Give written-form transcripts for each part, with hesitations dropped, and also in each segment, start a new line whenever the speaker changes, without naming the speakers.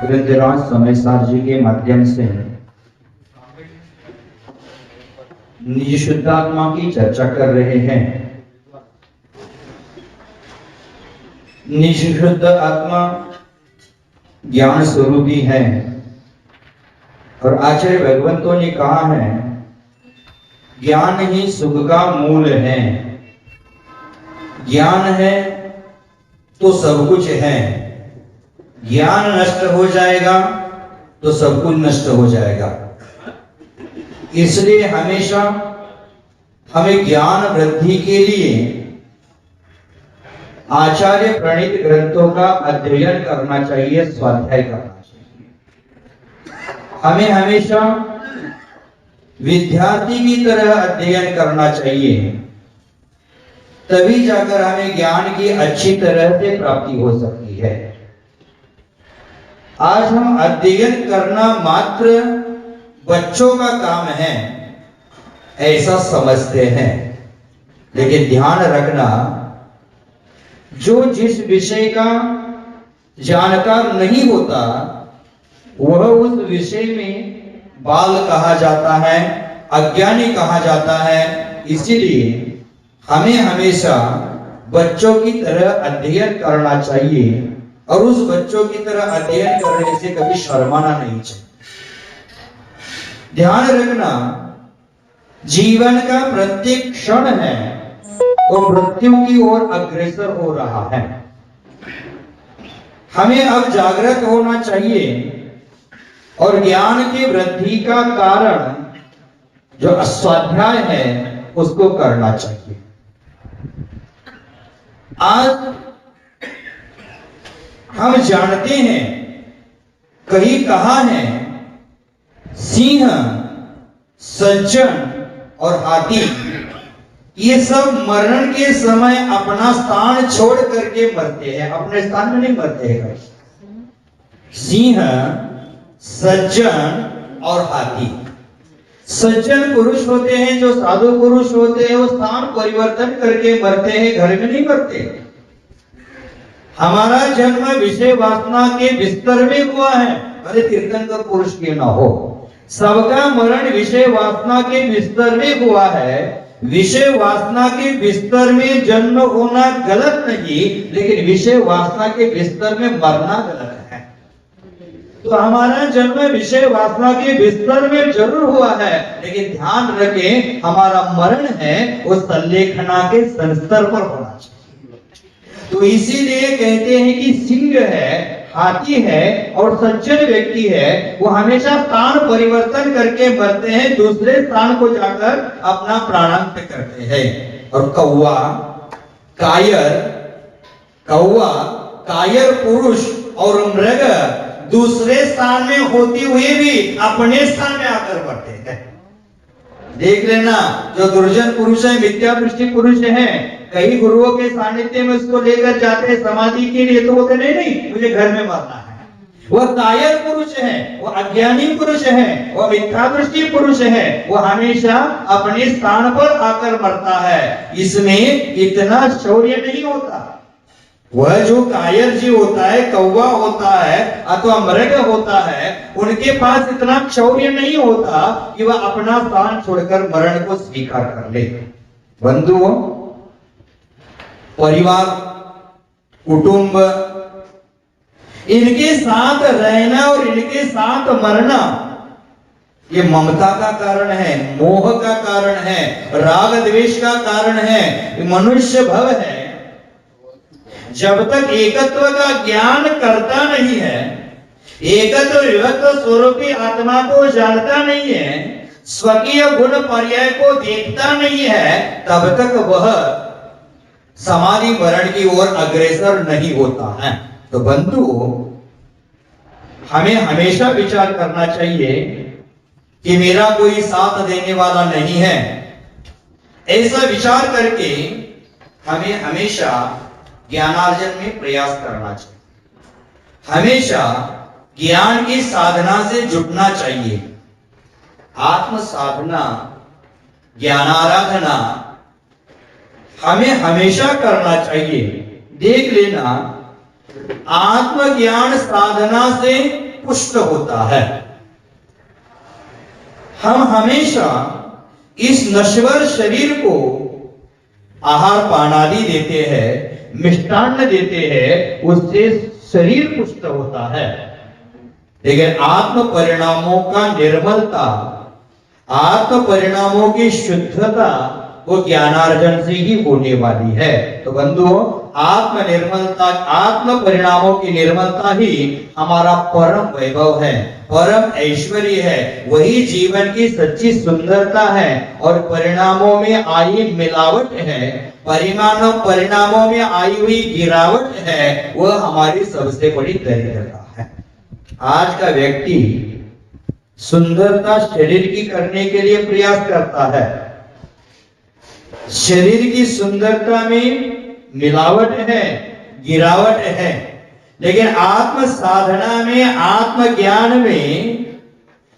ग्रंथराज समय सार जी के माध्यम से निज शुद्धात्मा की चर्चा कर रहे हैं। निज शुद्ध आत्मा ज्ञान स्वरूपी है और आचार्य भगवंतों ने कहा है ज्ञान ही सुख का मूल है। ज्ञान है तो सब कुछ है, ज्ञान नष्ट हो जाएगा तो सब कुछ नष्ट हो जाएगा। इसलिए हमेशा हमें ज्ञान वृद्धि के लिए आचार्य प्रणीत ग्रंथों का अध्ययन करना चाहिए, स्वाध्याय करना चाहिए। हमें हमेशा विद्यार्थी की तरह अध्ययन करना चाहिए, तभी जाकर हमें ज्ञान की अच्छी तरह से प्राप्ति हो सकती है। आज हम अध्ययन करना मात्र बच्चों का काम है ऐसा समझते हैं, लेकिन ध्यान रखना जो जिस विषय का जानकार नहीं होता वह उस विषय में बाल कहा जाता है, अज्ञानी कहा जाता है। इसीलिए हमें हमेशा बच्चों की तरह अध्ययन करना चाहिए और उस बच्चों की तरह अध्ययन करने से कभी शर्माना नहीं चाहिए। ध्यान रखना जीवन का प्रत्येक क्षण है वो मृत्यु की ओर अग्रसर हो रहा है। हमें अब जागृत होना चाहिए और ज्ञान की वृद्धि का कारण जो स्वाध्याय है उसको करना चाहिए। आज हम जानते हैं कहीं कहा है सिंह, सज्जन और हाथी ये सब मरण के समय अपना स्थान छोड़ करके मरते हैं, अपने स्थान में नहीं मरते हैं। सिंह, सज्जन और हाथी। सज्जन पुरुष होते हैं जो साधु पुरुष होते हैं, वो स्थान परिवर्तन करके मरते हैं, घर में नहीं मरते। हमारा जन्म विषय वासना के बिस्तर में हुआ है, भले तीर्थंकर पुरुष के ना हो। सबका मरण विषय वासना के बिस्तर में हुआ है। विषय वासना के बिस्तर में जन्म होना गलत नहीं, लेकिन विषय वासना के बिस्तर में मरना गलत है। तो हमारा जन्म विषय वासना के बिस्तर में जरूर हुआ है, लेकिन ध्यान रखें हमारा मरण है वो संलेखना के संस्तर पर होना चाहिए। तो इसीलिए कहते हैं कि सिंह है, हाथी है और सज्जन व्यक्ति है वो हमेशा स्थान परिवर्तन करके मरते हैं, दूसरे स्थान को जाकर अपना प्राणांत करते हैं। और कौवा कायर पुरुष और मृग दूसरे स्थान में होते हुए भी अपने स्थान में आकर मरते हैं। देख लेना जो दुर्जन पुरुष है, मिथ्या दृष्टि पुरुष है, कई गुरुओं के सानिध्य में उसको लेकर जाते हैं समाधि के लिए, तो वो कहते नहीं मुझे घर में मरना है। वह कायर पुरुष है, वो अज्ञानी पुरुष है, वो मिथ्या दृष्टि पुरुष है, वो हमेशा अपने स्थान पर आकर मरता है। इसमें इतना शौर्य नहीं होता। वह जो कायर जी होता है, कौवा होता है अथवा मृग होता है, उनके पास इतना शौर्य नहीं होता कि वह अपना स्थान छोड़कर मरण को स्वीकार कर ले। बंधुओं, परिवार, कुटुंब, इनके साथ रहना और इनके साथ मरना ये ममता का कारण है, मोह का कारण है, राग द्वेष का कारण है, मनुष्य भव है। जब तक एकत्व का ज्ञान करता नहीं है, एकत्व विभक्त स्वरूपी आत्मा को जानता नहीं है, स्वकीय गुण पर्याय को देखता नहीं है, तब तक वह समाधि मरण की ओर अग्रसर नहीं होता है। तो बंधु, हमें हमेशा विचार करना चाहिए कि मेरा कोई साथ देने वाला नहीं है। ऐसा विचार करके हमें हमेशा ज्ञानार्जन में प्रयास करना चाहिए, हमेशा ज्ञान की साधना से जुटना चाहिए। आत्म साधना ज्ञानाराधना हमें हमेशा करना चाहिए। देख लेना, आत्मज्ञान साधना से पुष्ट होता है। हम हमेशा इस नश्वर शरीर को आहार पानादि देते हैं, मिष्टान्न देते हैं, उससे शरीर पुष्ट होता है। लेकिन आत्म परिणामों का निर्मलता, आत्म परिणामों की शुद्धता वो ज्ञानार्जन से ही होने वाली है। तो बंधुओं, आत्म निर्मलता, आत्म परिणामों की निर्मलता ही हमारा परम वैभव है, परम ऐश्वर्य है, वही जीवन की सच्ची सुंदरता है। और परिणामों में आई मिलावट है, परिणामों में आई हुई गिरावट है, वह हमारी सबसे बड़ी दरिद्रता है। आज का व्यक्ति सुंदरता शरीर की करने के लिए प्रयास करता है, शरीर की सुंदरता में मिलावट है, गिरावट है। लेकिन आत्म साधना में, आत्म ज्ञान में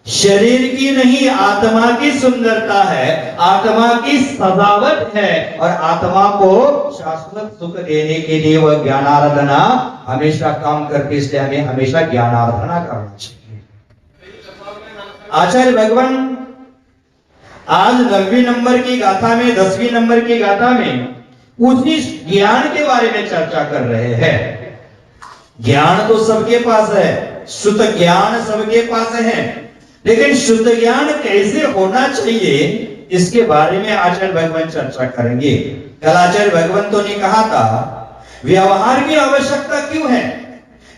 शरीर की नहीं, आत्मा की सुंदरता है, आत्मा की सजावट है। और आत्मा को शाश्वत सुख देने के लिए वह ज्ञानाराधना हमेशा काम करती, इसलिए हमें हमेशा ज्ञानाराधना करना चाहिए। आचार्य भगवान आज 9वीं नंबर की गाथा में, 10वीं नंबर की गाथा में उसी ज्ञान के बारे में चर्चा कर रहे हैं। ज्ञान तो सबके पास है, शुद्ध ज्ञान सबके पास है, लेकिन शुद्ध ज्ञान कैसे होना चाहिए इसके बारे में आचार्य भगवान चर्चा करेंगे। कल आचार्य भगवंतों ने कहा था, व्यवहार की आवश्यकता क्यों है?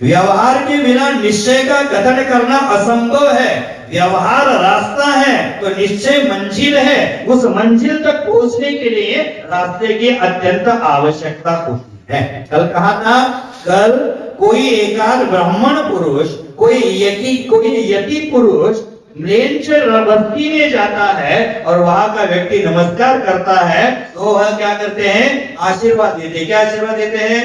व्यवहार के बिना निश्चय का कथन करना असंभव है। व्यवहार रास्ता है तो निश्चय मंजिल है, उस मंजिल तक पहुंचने के लिए रास्ते की अत्यंत आवश्यकता होती है। कल कहा था, कल कोई एकाध ब्राह्मण पुरुष, कोई यति पुरुष म्लेच्छ बस्ती में जाता है और वहां का व्यक्ति नमस्कार करता है तो वह क्या करते हैं? आशीर्वाद देते। क्या आशीर्वाद देते हैं?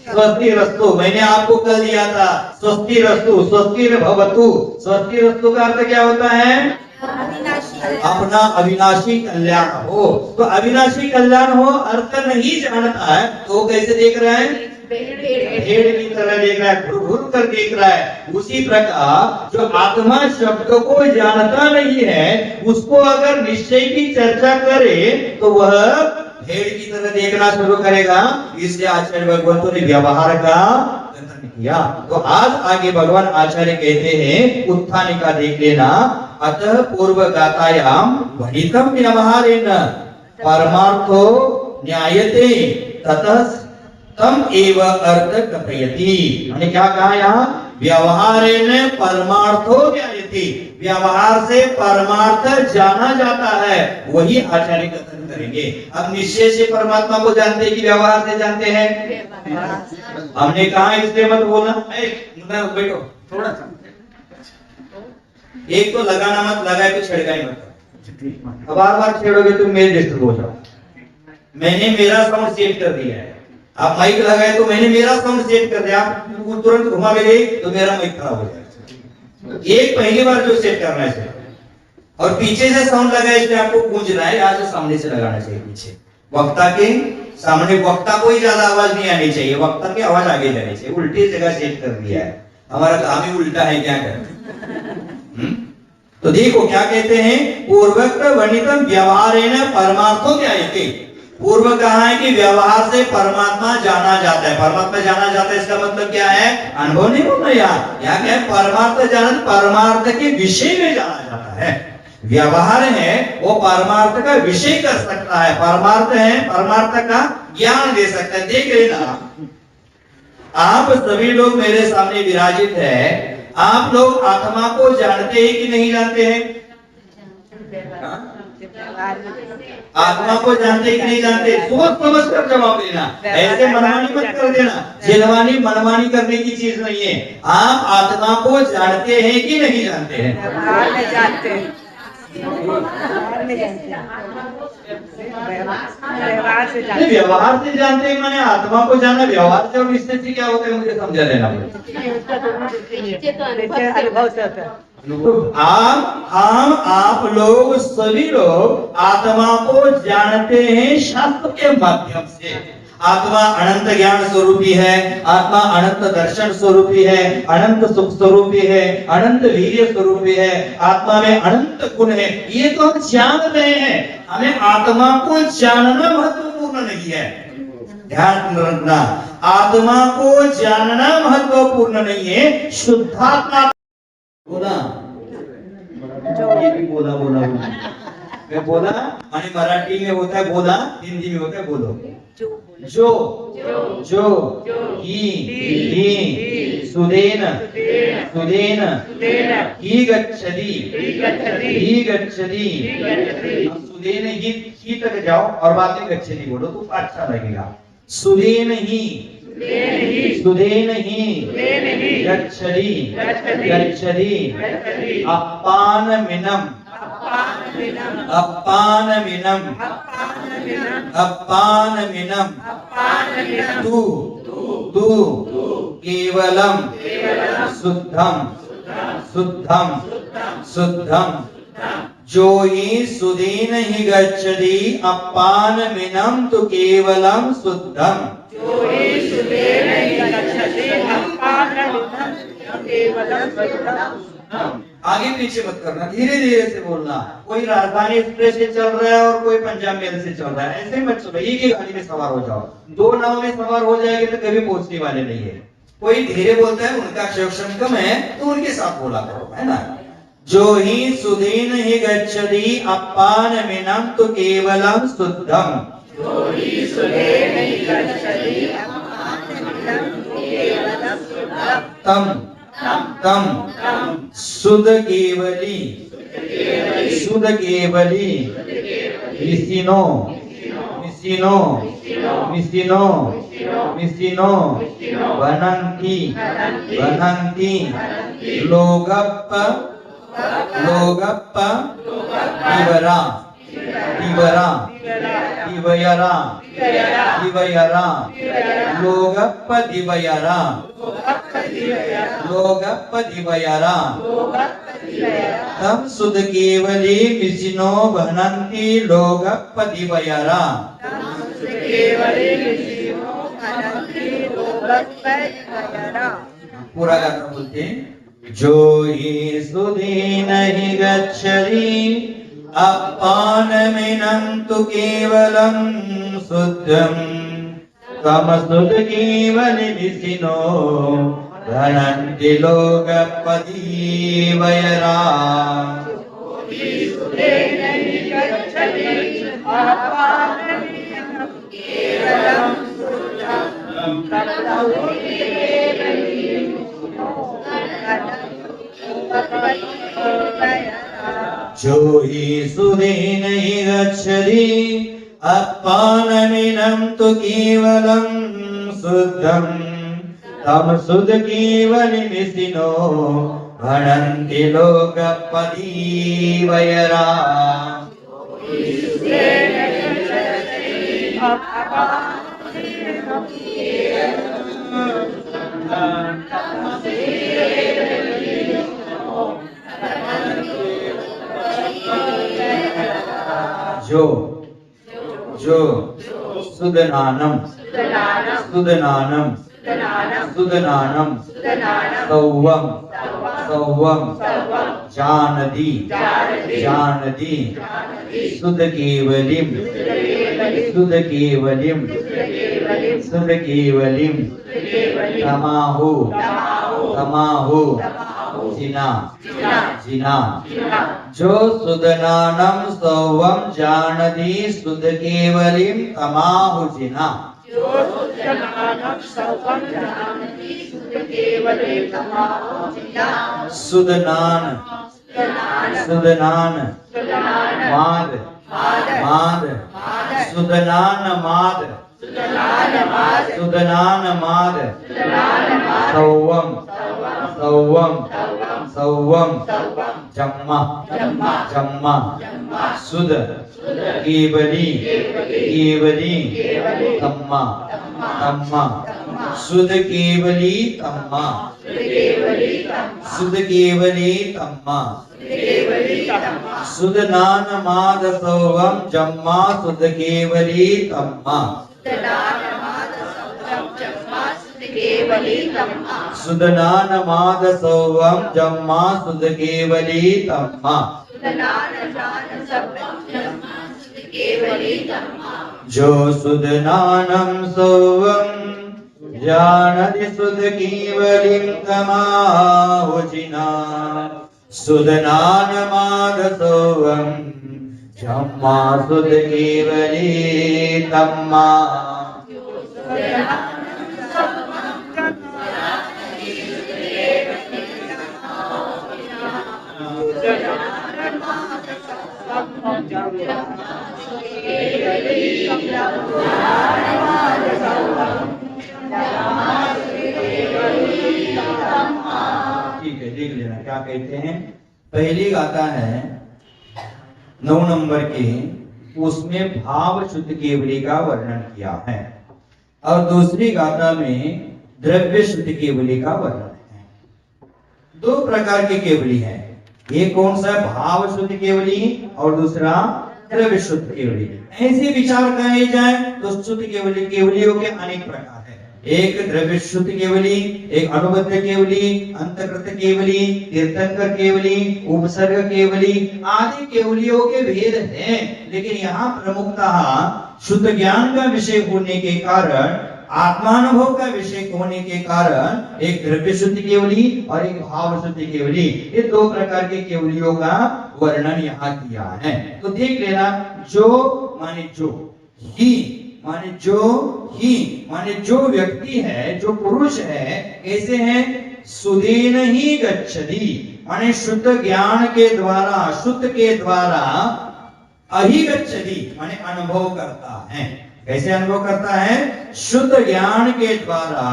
स्वस्ति रस्तु। मैंने आपको कल दिया था, स्वस्ति रस्तु, स्वस्ति भवतु। स्वस्ति रस्तु का अर्थ क्या होता है? अपना अविनाशी कल्याण हो। तो अविनाशी कल्याण हो अर्थ नहीं जानता है तो कैसे देख रहा है? भेड़ की तरह देख रहा है, घुर कर देख रहा है। उसी प्रकार जो आत्मा शब्द को जानता नहीं है, उसको अगर निश्चय की चर्चा करे तो वह भेड़ की तरह देखना शुरू करेगा। इसलिए आचार्य भगवंतों ने व्यवहार का कथन किया। तो आज आगे भगवान आचार्य कहते हैं, उत्थानिका देख लेना, अतः पूर्व गातायाम वनितम व्यवहारेण परमार्थो न्यायते ततः तम एव अर्थ कथयति। हमने क्या कहा यहाँ? व्यवहारेण परमार्थो न्यायते, व्यवहार से परमार्थ जाना जाता है, वही आचार्य कथन करेंगे। अब निश्चय से परमात्मा को जानते हैं कि व्यवहार से जानते हैं? हमने कहा इसलिए मत बोलना, बैठो थोड़ा सा, एक तो लगाना मत, लगाए तो छेड़खानी मत। बार बार छेड़ोगे तो मेरे डिस्टर्ब हो जाओ। मैंने मेरा साउंड सेट कर दिया है, आप माइक लगाए तो मैंने मेरा साउंड सेट कर दिया, आप तुरंत घुमा गए तो मेरा माइक खराब हो जाएगा। एक पहली बार जो सेट करना चाहिए, और पीछे से साउंड लगाए इसलिए आपको गूंजना है, आज सामने से लगाना चाहिए। पीछे वक्ता के सामने, वक्ता को ही ज्यादा आवाज नहीं आनी चाहिए, वक्ता की आवाज आगे जानी चाहिए। उल्टी जगह सेट कर दिया है, हमारा काम ही उल्टा है, क्या करें? तो देखो क्या कहते हैं, पूर्वोक्त वर्णितम व्यवहारेण परमार्थो न्यायते। पूर्व कहा है कि व्यवहार से परमात्मा जाना जाता है। परमात्मा जाना जाता है इसका मतलब क्या है? अनुभव नहीं होना। यहाँ क्या है? परमार्थ जान, परमार्थ के विषय में जाना जाता है। व्यवहार है वो परमार्थ का विषय कर सकता है, परमार्थ है परमार्थ का ज्ञान दे सकता है। देख लेना, आप सभी लोग मेरे सामने विराजित है, आप लोग आत्मा को जानते हैं कि नहीं जानते हैं? आत्मा को जानते कि नहीं जानते? सोच समझ कर जवाब देना, ऐसे मनमानी मत कर देना। जिलवानी मनमानी करने की चीज नहीं है। आप आत्मा को जानते हैं कि नहीं जानते हैं? व्यवहार से जानते हैं, मैंने आत्मा को जाना। व्यवहार से और निश्चय से क्या होता है मुझे समझा देना। तो आप लोग सभी लोग आत्मा को जानते हैं शास्त्र के माध्यम से। आत्मा अनंत ज्ञान स्वरूपी है, आत्मा अनंत दर्शन स्वरूपी है, अनंत सुख स्वरूपी है, अनंत वीर्य स्वरूपी है, आत्मा में अनंत गुण है। ये तो हम जान रहे हैं, हमें आत्मा को जानना महत्वपूर्ण नहीं है। ध्यान रखना, आत्मा को जानना महत्वपूर्ण नहीं है, शुद्धात्मा बोला ये भी बोला मैं बोला माने मराठी में होता है बोला, हिंदी में होता है बोलो। जो ही सुदेन ही गच्छति सुदेन ही तक जाओ और बाद में गच्छति बोलो तो अच्छा लगेगा। सुदेन ही गच्छति अपान मिनम तू केवलम शुद्धम जो ही सुदीन ही गच्छति अपान मिनम तु केवलम शुद्धम। आगे पीछे मत करना, धीरे धीरे से बोलना। कोई राजधानी एक्सप्रेस से चल रहा है और कोई पंजाब मेल से चल रहा है, ऐसे मत चलो। एक ही गाड़ी में सवार हो जाओ, दो नाव में सवार हो जाएंगे तो कभी पहुंचने वाले नहीं है। कोई धीरे बोलता है, उनका अक्षर कम है तो उनके साथ बोला करो, है ना। जो ही सुदीन ही गच्छति अपान मिनम तु केवलम शुद्धम। तम शुद्ध केवली मिसिनो वनंती लोगप्प दिवयरा लोगप्प दिवयरा तम सुध केवली मिसिनो भनंती लोगप्प दिवयरा। पूरा गाना बोलते हैं। जो ही सुदीन ही गच्छति अपान मिनम तु केवलम शुद्धम तम शुद्ध केवली मिसिनो धनंति लोगपदी वयरा। जो ही सुदीन ही गच्छति अपान मिनम तु केवलम शुद्धम तम शुद्ध केवली मिसिनो भणन्ति लोगपदी वयरा। जो सुदनानम सौवम जानदी शुद्ध केवलिम तमाहु जिना। जो सुदनानम सौवम जानदी शुद्ध केवलिम तमाहु जिना। सुदनान माद सुदनान माद सौवम जम्मा सुद केवली तम्मा सुध केवली तम्मा, सुध केवली तम्मा, सुध नान माद सौवम जम्मा सुध केवली तम्मा, सुध नान माद सौवम जम्मा सुध केवली तम्मा, जो सुध नानम सौवम जानति सुध केवलिं तमाहुजिना, सुध नान माद सौवम जम्मा सुध केवली तम्मा। ठीक है, देख लेना क्या कहते हैं। पहली गाथा है 9 नंबर की, उसमें भाव शुद्ध केवली का वर्णन किया है, और दूसरी गाथा में द्रव्य शुद्ध केवली का वर्णन है। दो प्रकार की केवली है, एक कौन सा भाव शुद्ध केवली और दूसरा द्रव्य शुद्ध केवली। ऐसे विचार कहे जाए तो शुद्ध केवली केवलियों के अनेक प्रकार है। एक द्रव्य शुद्ध केवली, एक अनुबद्ध केवली, अंतकृत केवली, तीर्थंकर केवली, उपसर्ग केवली आदि केवलियों के भेद हैं। लेकिन यहाँ प्रमुखतः शुद्ध ज्ञान का विषय होने के कारण, आत्मानुभव का विषय होने के कारण एक द्रव्य शुद्ध केवली और एक भाव शुद्ध केवली, ये दो प्रकार के केवलियों का वर्णन यहाँ किया है। तो देख लेना, जो माने जो, ही माने जो, ही माने जो व्यक्ति है, जो पुरुष है, कैसे है, सुधीन ही गच्छति माने शुद्ध ज्ञान के द्वारा, शुद्ध के द्वारा, अहिगच्छति माने अनुभव करता है। कैसे अनुभव करता है, शुद्ध ज्ञान के द्वारा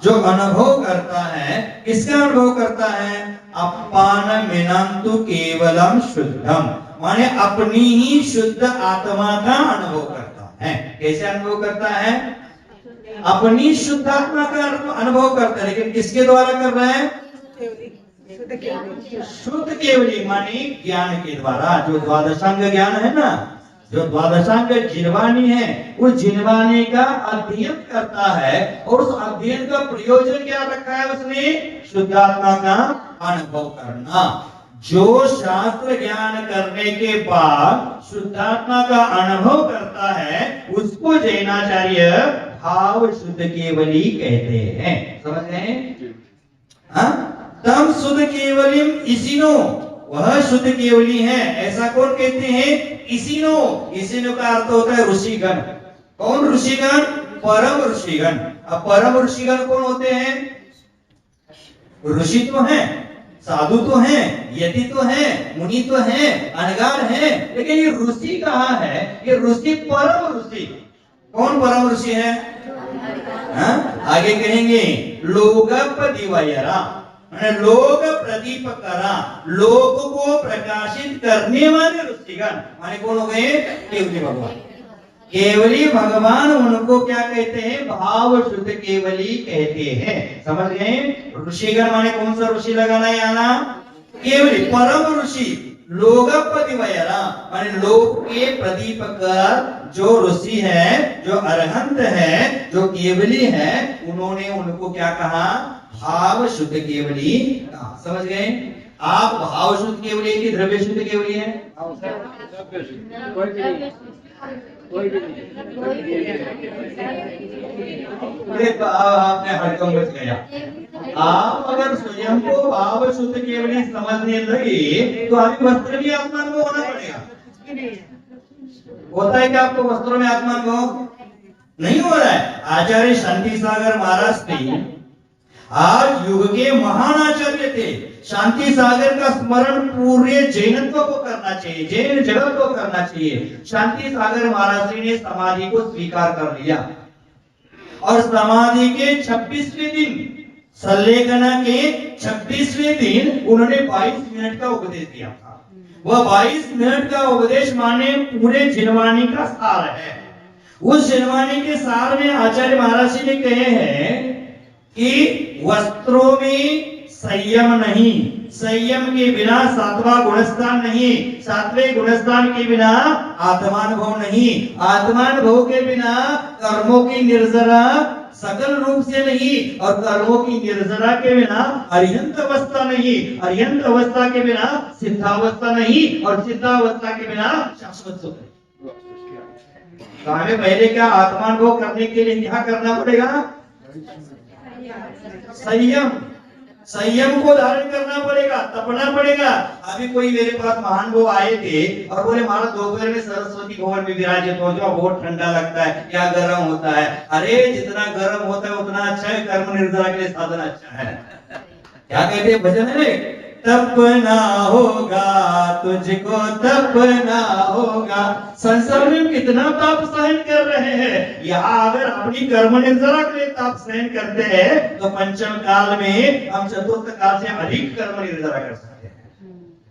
जो अनुभव करता है, किसका अनुभव करता है, अपान मिनंतु केवलम शुद्धम माने अपनी ही शुद्ध आत्मा का अनुभव करता है। कैसे अनुभव करता है, अपनी शुद्ध आत्मा का अनुभव करता है, लेकिन किसके द्वारा कर रहा है, शुद्ध केवली माने ज्ञान के द्वारा। जो द्वादशांग ज्ञान है ना, जो द्वादशांग जिनवानी है, उस जिनवानी का अध्ययन करता है, और उस अध्ययन का प्रयोजन क्या रखा है उसने, शुद्धात्मा का अनुभव करना। जो शास्त्र ज्ञान करने के बाद शुद्धात्मा का अनुभव करता है, उसको जैनाचार्य भाव शुद्ध केवली कहते हैं। समझ गए? तम शुद्ध केवलिम इसिनो, वह शुद्ध केवली है, ऐसा कौन कहते हैं, इसिनो। इसिनो का अर्थ होता है ऋषिगण। कौन ऋषिगण, परम ऋषिगण। अब परम ऋषिगण कौन होते हैं, ऋषि तो हैं, साधु तो हैं, यति तो हैं, मुनि तो हैं, अनगार हैं, लेकिन ये ऋषि कहाँ है, ये ऋषि परम ऋषि। कौन परम ऋषि है, आगे कहेंगे लोगपदिवयरा, लोक प्रदीप करा, लोक को प्रकाशित करने वाले ऋषिगण माने कौन हो गए, केवली भगवान। केवली भगवान उनको क्या कहते हैं, भाव शुद्ध केवली कहते हैं। समझ गए? ऋषिगण माने कौन सा ऋषि लगाना यहाँ, केवली परम ऋषि। लोगपदिवयरा माने लोक के प्रदीपक जो ऋषि है, जो अरहंत है, जो केवली है, उन्होंने उनको क्या कहा, भाव शुद्ध केवली कहा। समझ गए? आप भाव शुद्ध केवली की द्रव्य शुद्ध केवली है, आपने हड़कंप मच गया। आप अगर स्वयं को भाव शुद्ध केवली समझने लगे तो अभी वस्त्र भी आत्मानुभव होना पड़ेगा। होता है कि आपको वस्त्रों में आत्मानुभव नहीं हो रहा है। आचार्य शांति सागर महाराज थे, आज युग के महान आचार्य थे। शांति सागर का स्मरण पूरे जैनत्व को करना चाहिए, जैन जगत को करना चाहिए। शांति सागर महाराज जी ने समाधि को स्वीकार कर लिया और समाधि के 26वें दिन, संलेखना के 26वें दिन उन्होंने 22 मिनट का उपदेश दिया था। वह 22 मिनट का उपदेश माने पूरे जिनवानी का सार है। उस जिनवानी के सार में आचार्य महाराज जी ने कहे हैं कि वस्त्रों में संयम नहीं, संयम के बिना सातवां गुणस्थान नहीं, सातवें गुणस्थान के बिना आत्मानुभव नहीं, आत्मानुभव के बिना कर्मों की निर्जरा सकल रूप से नहीं, और कर्मों की निर्जरा के बिना अर्यंत अवस्था नहीं, अर्यंत अवस्था के बिना सिद्धावस्था नहीं, और सिद्धावस्था के बिना शाश्वत सुख नहीं। तो हमें पहले क्या आत्मानुभव करने के लिए क्या करना पड़ेगा? संयम, संयम को धारण करना पड़ेगा, तपना पड़ेगा। अभी कोई मेरे पास महान वो आए थे और बोले महाराज दोपहर में सरस्वती भवन में विराजित हो जाओ, बहुत ठंडा लगता है, क्या गर्म होता है। अरे जितना गर्म होता है उतना अच्छा है, कर्म निर्जरा के लिए साधन अच्छा है। क्या कहते हैं भजन है, तपना होगा तुझको, तपना होगा। संसार में कितना ताप सहन कर रहे हैं, यहाँ अगर अपनी कर्म निर्जरा के लिए ताप सहन करते हैं तो पंचम काल में हम चतुर्थ काल से अधिक कर्म निर्जरा कर सकते हैं।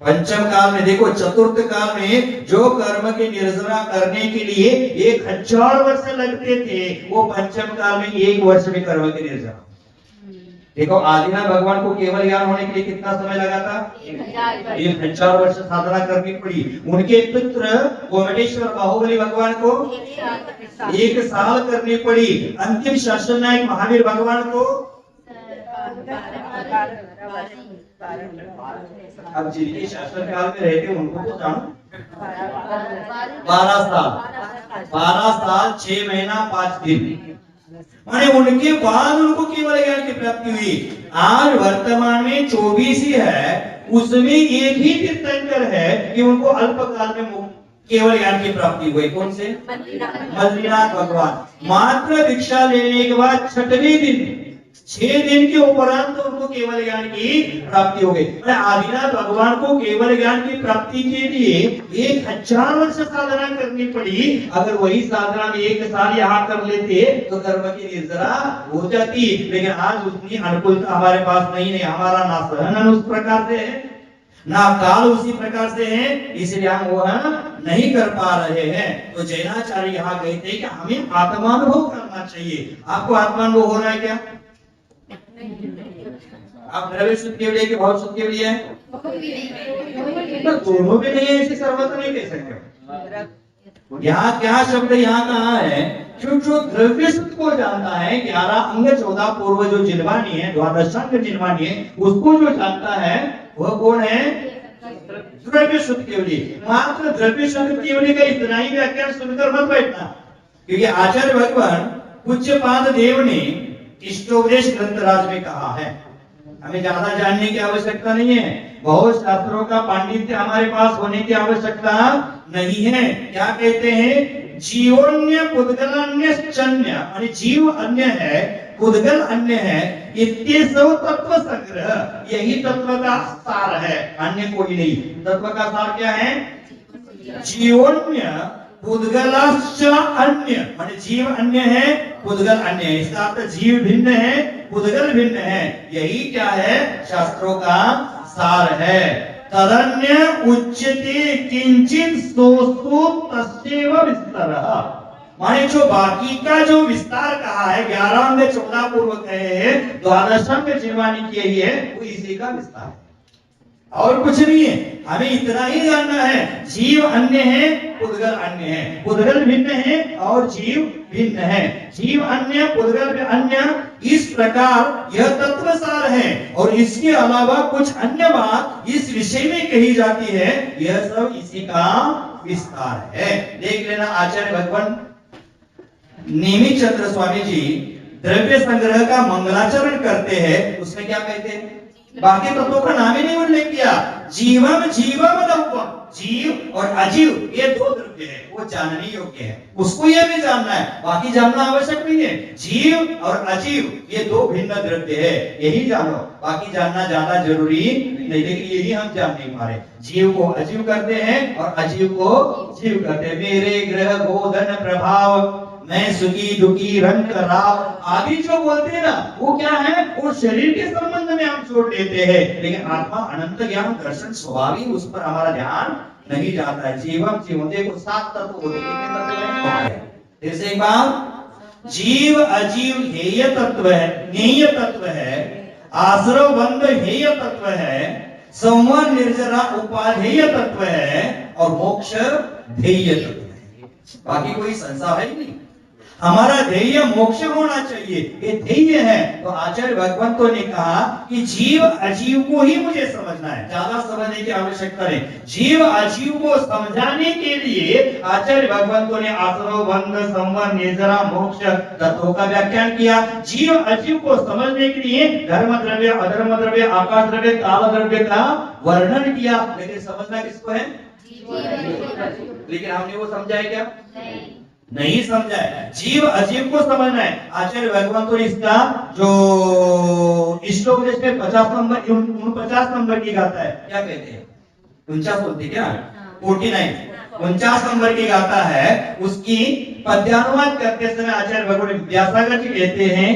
पंचम काल में देखो, चतुर्थ काल में जो कर्म की निर्जरा करने के लिए 1000 वर्ष लगते थे, वो पंचम काल में 1 वर्ष में कर्म की निर्जरा। देखो आदिनाथ भगवान को केवल ज्ञान होने के लिए कितना समय लगा था? 1000 वर्ष साधना करनी पड़ी। उनके पुत्र गोमटेश्वर बाहुबली भगवान को 1 साल करनी पड़ी। अंतिम शासन नायक महावीर भगवान को अब जिनके शासन काल में रहते उनको तो जानो 12 साल, 12 साल 6 महीना 5 दिन, माने उनके बाद उनको केवल ज्ञान की प्राप्ति हुई। आज वर्तमान में 24 ही है, उसमें एक ही तीर्थंकर है कि उनको अल्प काल में केवल ज्ञान की प्राप्ति हुई। कौन से? बद्रीनाथ भगवान। मात्र दीक्षा लेने के बाद 6वें दिन, 6 दिन के उपरांत उनको केवल ज्ञान की प्राप्ति हो गई। आदिनाथ भगवान को केवल ज्ञान की प्राप्ति के लिए 1000 वर्ष साधना करनी पड़ी। अगर वही साधना में 1 साल यहाँ कर लेते तो कर्म की निर्जरा हो जाती। लेकिन आज उतनी अनुकूलता हमारे पास नहीं है, हमारा ना सहन उस प्रकार से है, ना काल उसी प्रकार से है, इसलिए हम वो नहीं कर पा रहे हैं। तो जैनाचार्य यहाँ कहते हैं कि हमें आत्मानुभव करना चाहिए। आपको आत्मानुभव हो रहा है क्या? आप द्रव्य शुद्ध के लिए कि भाव शुद्ध के लिए? दोनों भी नहीं है, इसे सर्वत्र नहीं कह सकते। यहाँ क्या शब्द यहाँ कहाँ है? क्यों जो द्रव्य शुद्ध को जानता है, 11 अंग 14 पूर्व जो जिन्वानी है, 12 अंग जिन्वानी है, उसको जो जानता है वह कौन है? द्रव्य शुद्ध केवली। मात्र द्रव्य शुद्ध केवली का इतना ही व्याख्यान सुनकर मत बैठना, क्योंकि आचार्य भगवान पूज्यपाद देव ने इष्टोपदेश ग्रंथराज में कहा है। हमें ज्यादा जानने की आवश्यकता नहीं है, बहुत शास्त्रों का पांडित्य हमारे पास होने की आवश्यकता नहीं है। क्या कहते हैं? जीवोन्य पुद्गलान्य चन्य, यानी जीव अन्य है, पुद्गल अन्य है, इत्येसौ तत्व संग्रह, यही तत्व का सार है, अन्य कोई नहीं। तत्व का सार क्या है? जीवोन्य पुद्गलाश्च अन्य, माने जीव अन्य है, पुद्गल अन्य है। इसका अर्थ जीव भिन्न है, पुद्गल भिन्न है, यही क्या है? शास्त्रों का सार है। तदन्य उच्यते किंचित सोस्तु तस्यैव विस्तरः, माने जो बाकी का जो विस्तार कहा है, 11 अंग 14 पूर्व कहे हैं, 12 अंग जिन्वानी किए ही है, वो इसी का विस्तार है और कुछ नहीं है। हमें इतना ही जानना है, जीव अन्य है, पुद्गल अन्य है, पुद्गल भिन्न है और जीव भिन्न है, जीव अन्य पुद्गल अन्य, इस प्रकार यह तत्व सार है। और इसके अलावा कुछ अन्य बात इस विषय में कही जाती है, यह सब इसी का विस्तार है। देख लेना, आचार्य भगवान नेमित चंद्र स्वामी जी द्रव्य संग्रह का मंगलाचरण करते हैं, उसमें क्या कहते हैं? बाकी तत्वों का नाम ही नहीं उल्लेख किया। जीवम जीवम लौकम, जीव और अजीव ये 2 द्रव्य है, वो जानने योग्य है, उसको यह भी जानना है, बाकी जानना आवश्यक नहीं है। जीव और अजीव ये 2 भिन्न द्रव्य है, यही जानो, बाकी जानना ज्यादा जरूरी नहीं। लेकिन यही हम जान नहीं पा रहे, जीव को अजीव करते हैं और अजीव को जीव करते हैं। मेरे ग्रह गोधन प्रभाव, मैं सुखी दुखी रंग राव आदि जो बोलते हैं ना, वो क्या है? वो शरीर के संबंध में हम छोड़ देते हैं, लेकिन आत्मा अनंत ज्ञान दर्शन स्वभाव ही उस पर हमारा ध्यान नहीं जाता है। जीवम जीव देखो 7 तत्व होते हैं, कितने तत्व हैं? फिर से एक बार, जीव अजीव हेय तत्व है, ज्ञेय तत्व है, आश्रव बंध हेय तत्व है, संवर निर्जरा उपाधेय तत्व है और मोक्ष ध्येय तत्व है। बाकी कोई संसार है ही नहीं। हमारा ध्येय मोक्ष होना चाहिए, ये ध्येय है। तो आचार्य भगवंतों ने कहा कि जीव अजीव को ही मुझे समझना है, ज्यादा समझने की आवश्यकता नहीं। जीव अजीव को समझाने के लिए आचार्य भगवंतों ने आश्रव बंध संवर निर्जरा मोक्ष तत्वों का व्याख्यान किया। जीव अजीव को समझने के लिए धर्म द्रव्य, अधर्म द्रव्य, आकाश द्रव्य, काल द्रव्य का वर्णन किया। लेकिन समझना किसको है? लेकिन हमने वो समझा है क्या? नहीं समझा है। जीव अजीव को समझना है। आचार्य भगवान तो इसका जो श्लोक जिसमें 50 नंबर 49 नंबर की गाता है, क्या कहते हैं? 49 बोलते क्या? 49 49 नंबर की गाता है। उसकी पद्यानुवाद करते समय आचार्य भगवान विद्यासागर जी कहते हैं,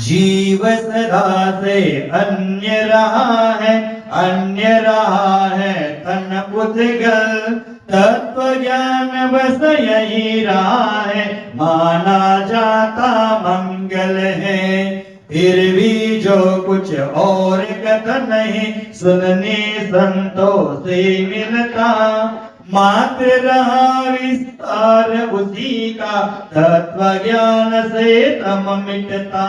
जीव सदा से अन्य रहा है, अन्य रहा है तन उद्गल, तत्व ज्ञान बस यही रहा है, माना जाता मंगल है। फिर भी जो कुछ और कथन नहीं, सुनने संतों से मिलता, मात्र रहा विस्तार उसी का, तत्व ज्ञान से तम मिटता।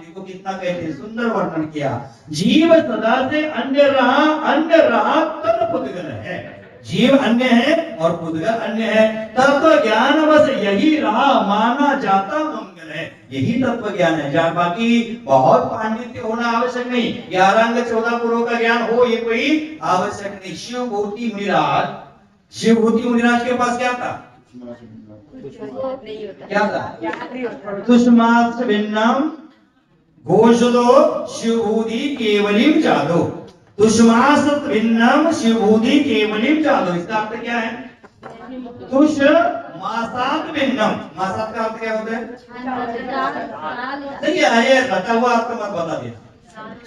देखो कितना कहते, सुंदर वर्णन किया। जीव सदा से अन्य रहा तन पुद्गल है। जीव अन्य है और पुद्गल अन्य है। तत्व ज्ञान बस यही रहा, माना जाता मंगल है। यही तत्व ज्ञान है। जहाँ बाकी बहुत पांडित्य होना आवश्यक नहीं, 11 अंग 14 पुरों का ज्ञान हो, ये कोई आवश्यक नहीं। शिवभूति मुनिराज के पास क्या था? क्या था? तुष्मास भिन्नम घोषदो शिवभूति केवलिम जादो। तुष्मास भिन्नम शिवभूति केवलिम जादो। इसका अर्थ क्या है? तुष मासात भिन्नम। मासात का अर्थ क्या होता है? देखिए ये रटा हुआ अर्थ मत बता देना,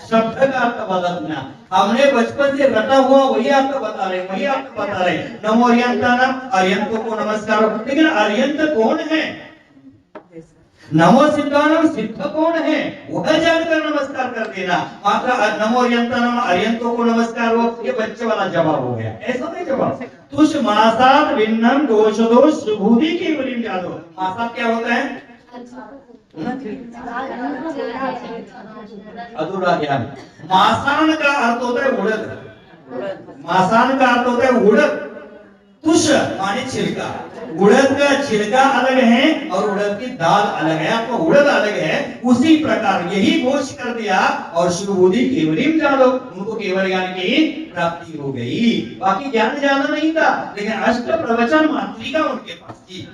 शब्द का अर्थ बता देना। हमने बचपन से रटा हुआ वही अर्थ बता रहे। नमो अर्यंतानम, अर्यंतों को नमस्कार। लेकिन अर्यंत कौन है? नमो सिद्धानम, सिद्ध कौन है? वह जानकर नमस्कार कर देना। मात्र नमो अर्यंतानम, अर्यंतों को नमस्कार हो, ये बच्चे वाला जवाब हो गया। ऐसा नहीं जवाब। तुष मासात भिन्नम दोष दोष सुभूति केवलिम जादो। मासात क्या होता है? अधूरा ज्ञान। मासान का अर्थ होता है उड़द। मासान का अर्थ होता है उड़द। तुष माने छिलका। उड़द का छिलका अलग है और उड़द की दाल अलग है। आपको उड़द अलग है। उसी प्रकार यही घोषित कर दिया और शिवभूति केवलिम जादो, उनको केवल ज्ञान की प्राप्ति हो गई। बाकी ज्ञान जाना नहीं था, लेकिन अष्ट प्रवचन मात्रिका उनके पास थी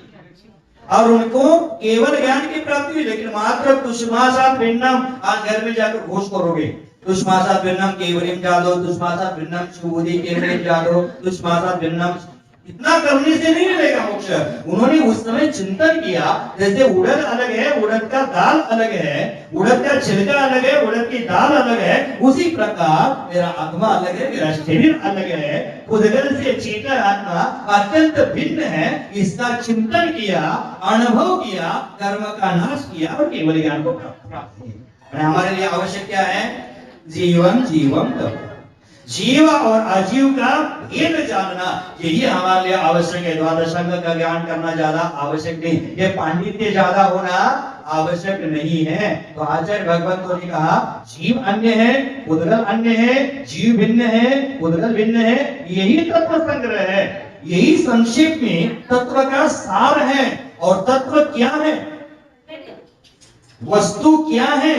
और उनको केवल ज्ञान की प्राप्ति हुई। लेकिन मात्र तुष्मासात भिन्नम, आज घर में जाकर घोष करोगे, तुष्मासात भिन्नम केवलिम जादो, तुष्मासात भिन्नम शिवभूति केवलिम जादो, तुष्मासात भिन्नम, इतना करने से नहीं मिलेगा मोक्ष। उन्होंने उस समय चिंतन किया, जैसे उड़द अलग है, उड़द का दाल अलग है, उड़द का छिलका अलग है, उड़द की दाल अलग है, उसी प्रकार मेरा आत्मा अलग है, मेरा शरीर अलग है। पुद्गल से चेतन आत्मा अत्यंत भिन्न है। इसका चिंतन किया, अनुभव किया, कर्म का नाश किया और केवल ज्ञान को प्राप्त किया। हमारे लिए आवश्यक क्या है? जीवन जीवम तप। जीव और अजीव का भेद जानना, यही हमारे लिए आवश्यक है। द्वादश अंग का ज्ञान करना ज्यादा आवश्यक नहीं, ये पांडित्य ज्यादा होना आवश्यक नहीं है। तो आचार्य भगवंतों ने कहा जीव अन्य है, पुद्गल अन्य है, जीव भिन्न है, पुद्गल भिन्न है। यही तत्व संग्रह है, यही संक्षेप में तत्व का सार है। और तत्व क्या है, वस्तु क्या है,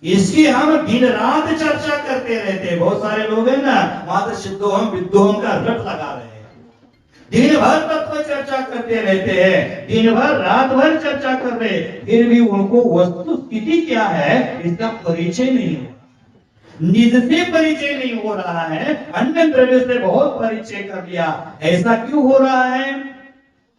इसकी हम दिन रात चर्चा करते रहते हैं। बहुत सारे लोग हैं ना, मात्र सिद्धोहम विद्धोहम का रट लगा रहे हैं, दिन भर तत्व चर्चा करते रहते हैं, दिन भर रात भर चर्चा कर रहे, फिर भी उनको वस्तु स्थिति क्या है इसका परिचय नहीं है। निज से परिचय नहीं हो रहा है, अन्य द्रव्य से बहुत परिचय कर लिया। ऐसा क्यों हो रहा है?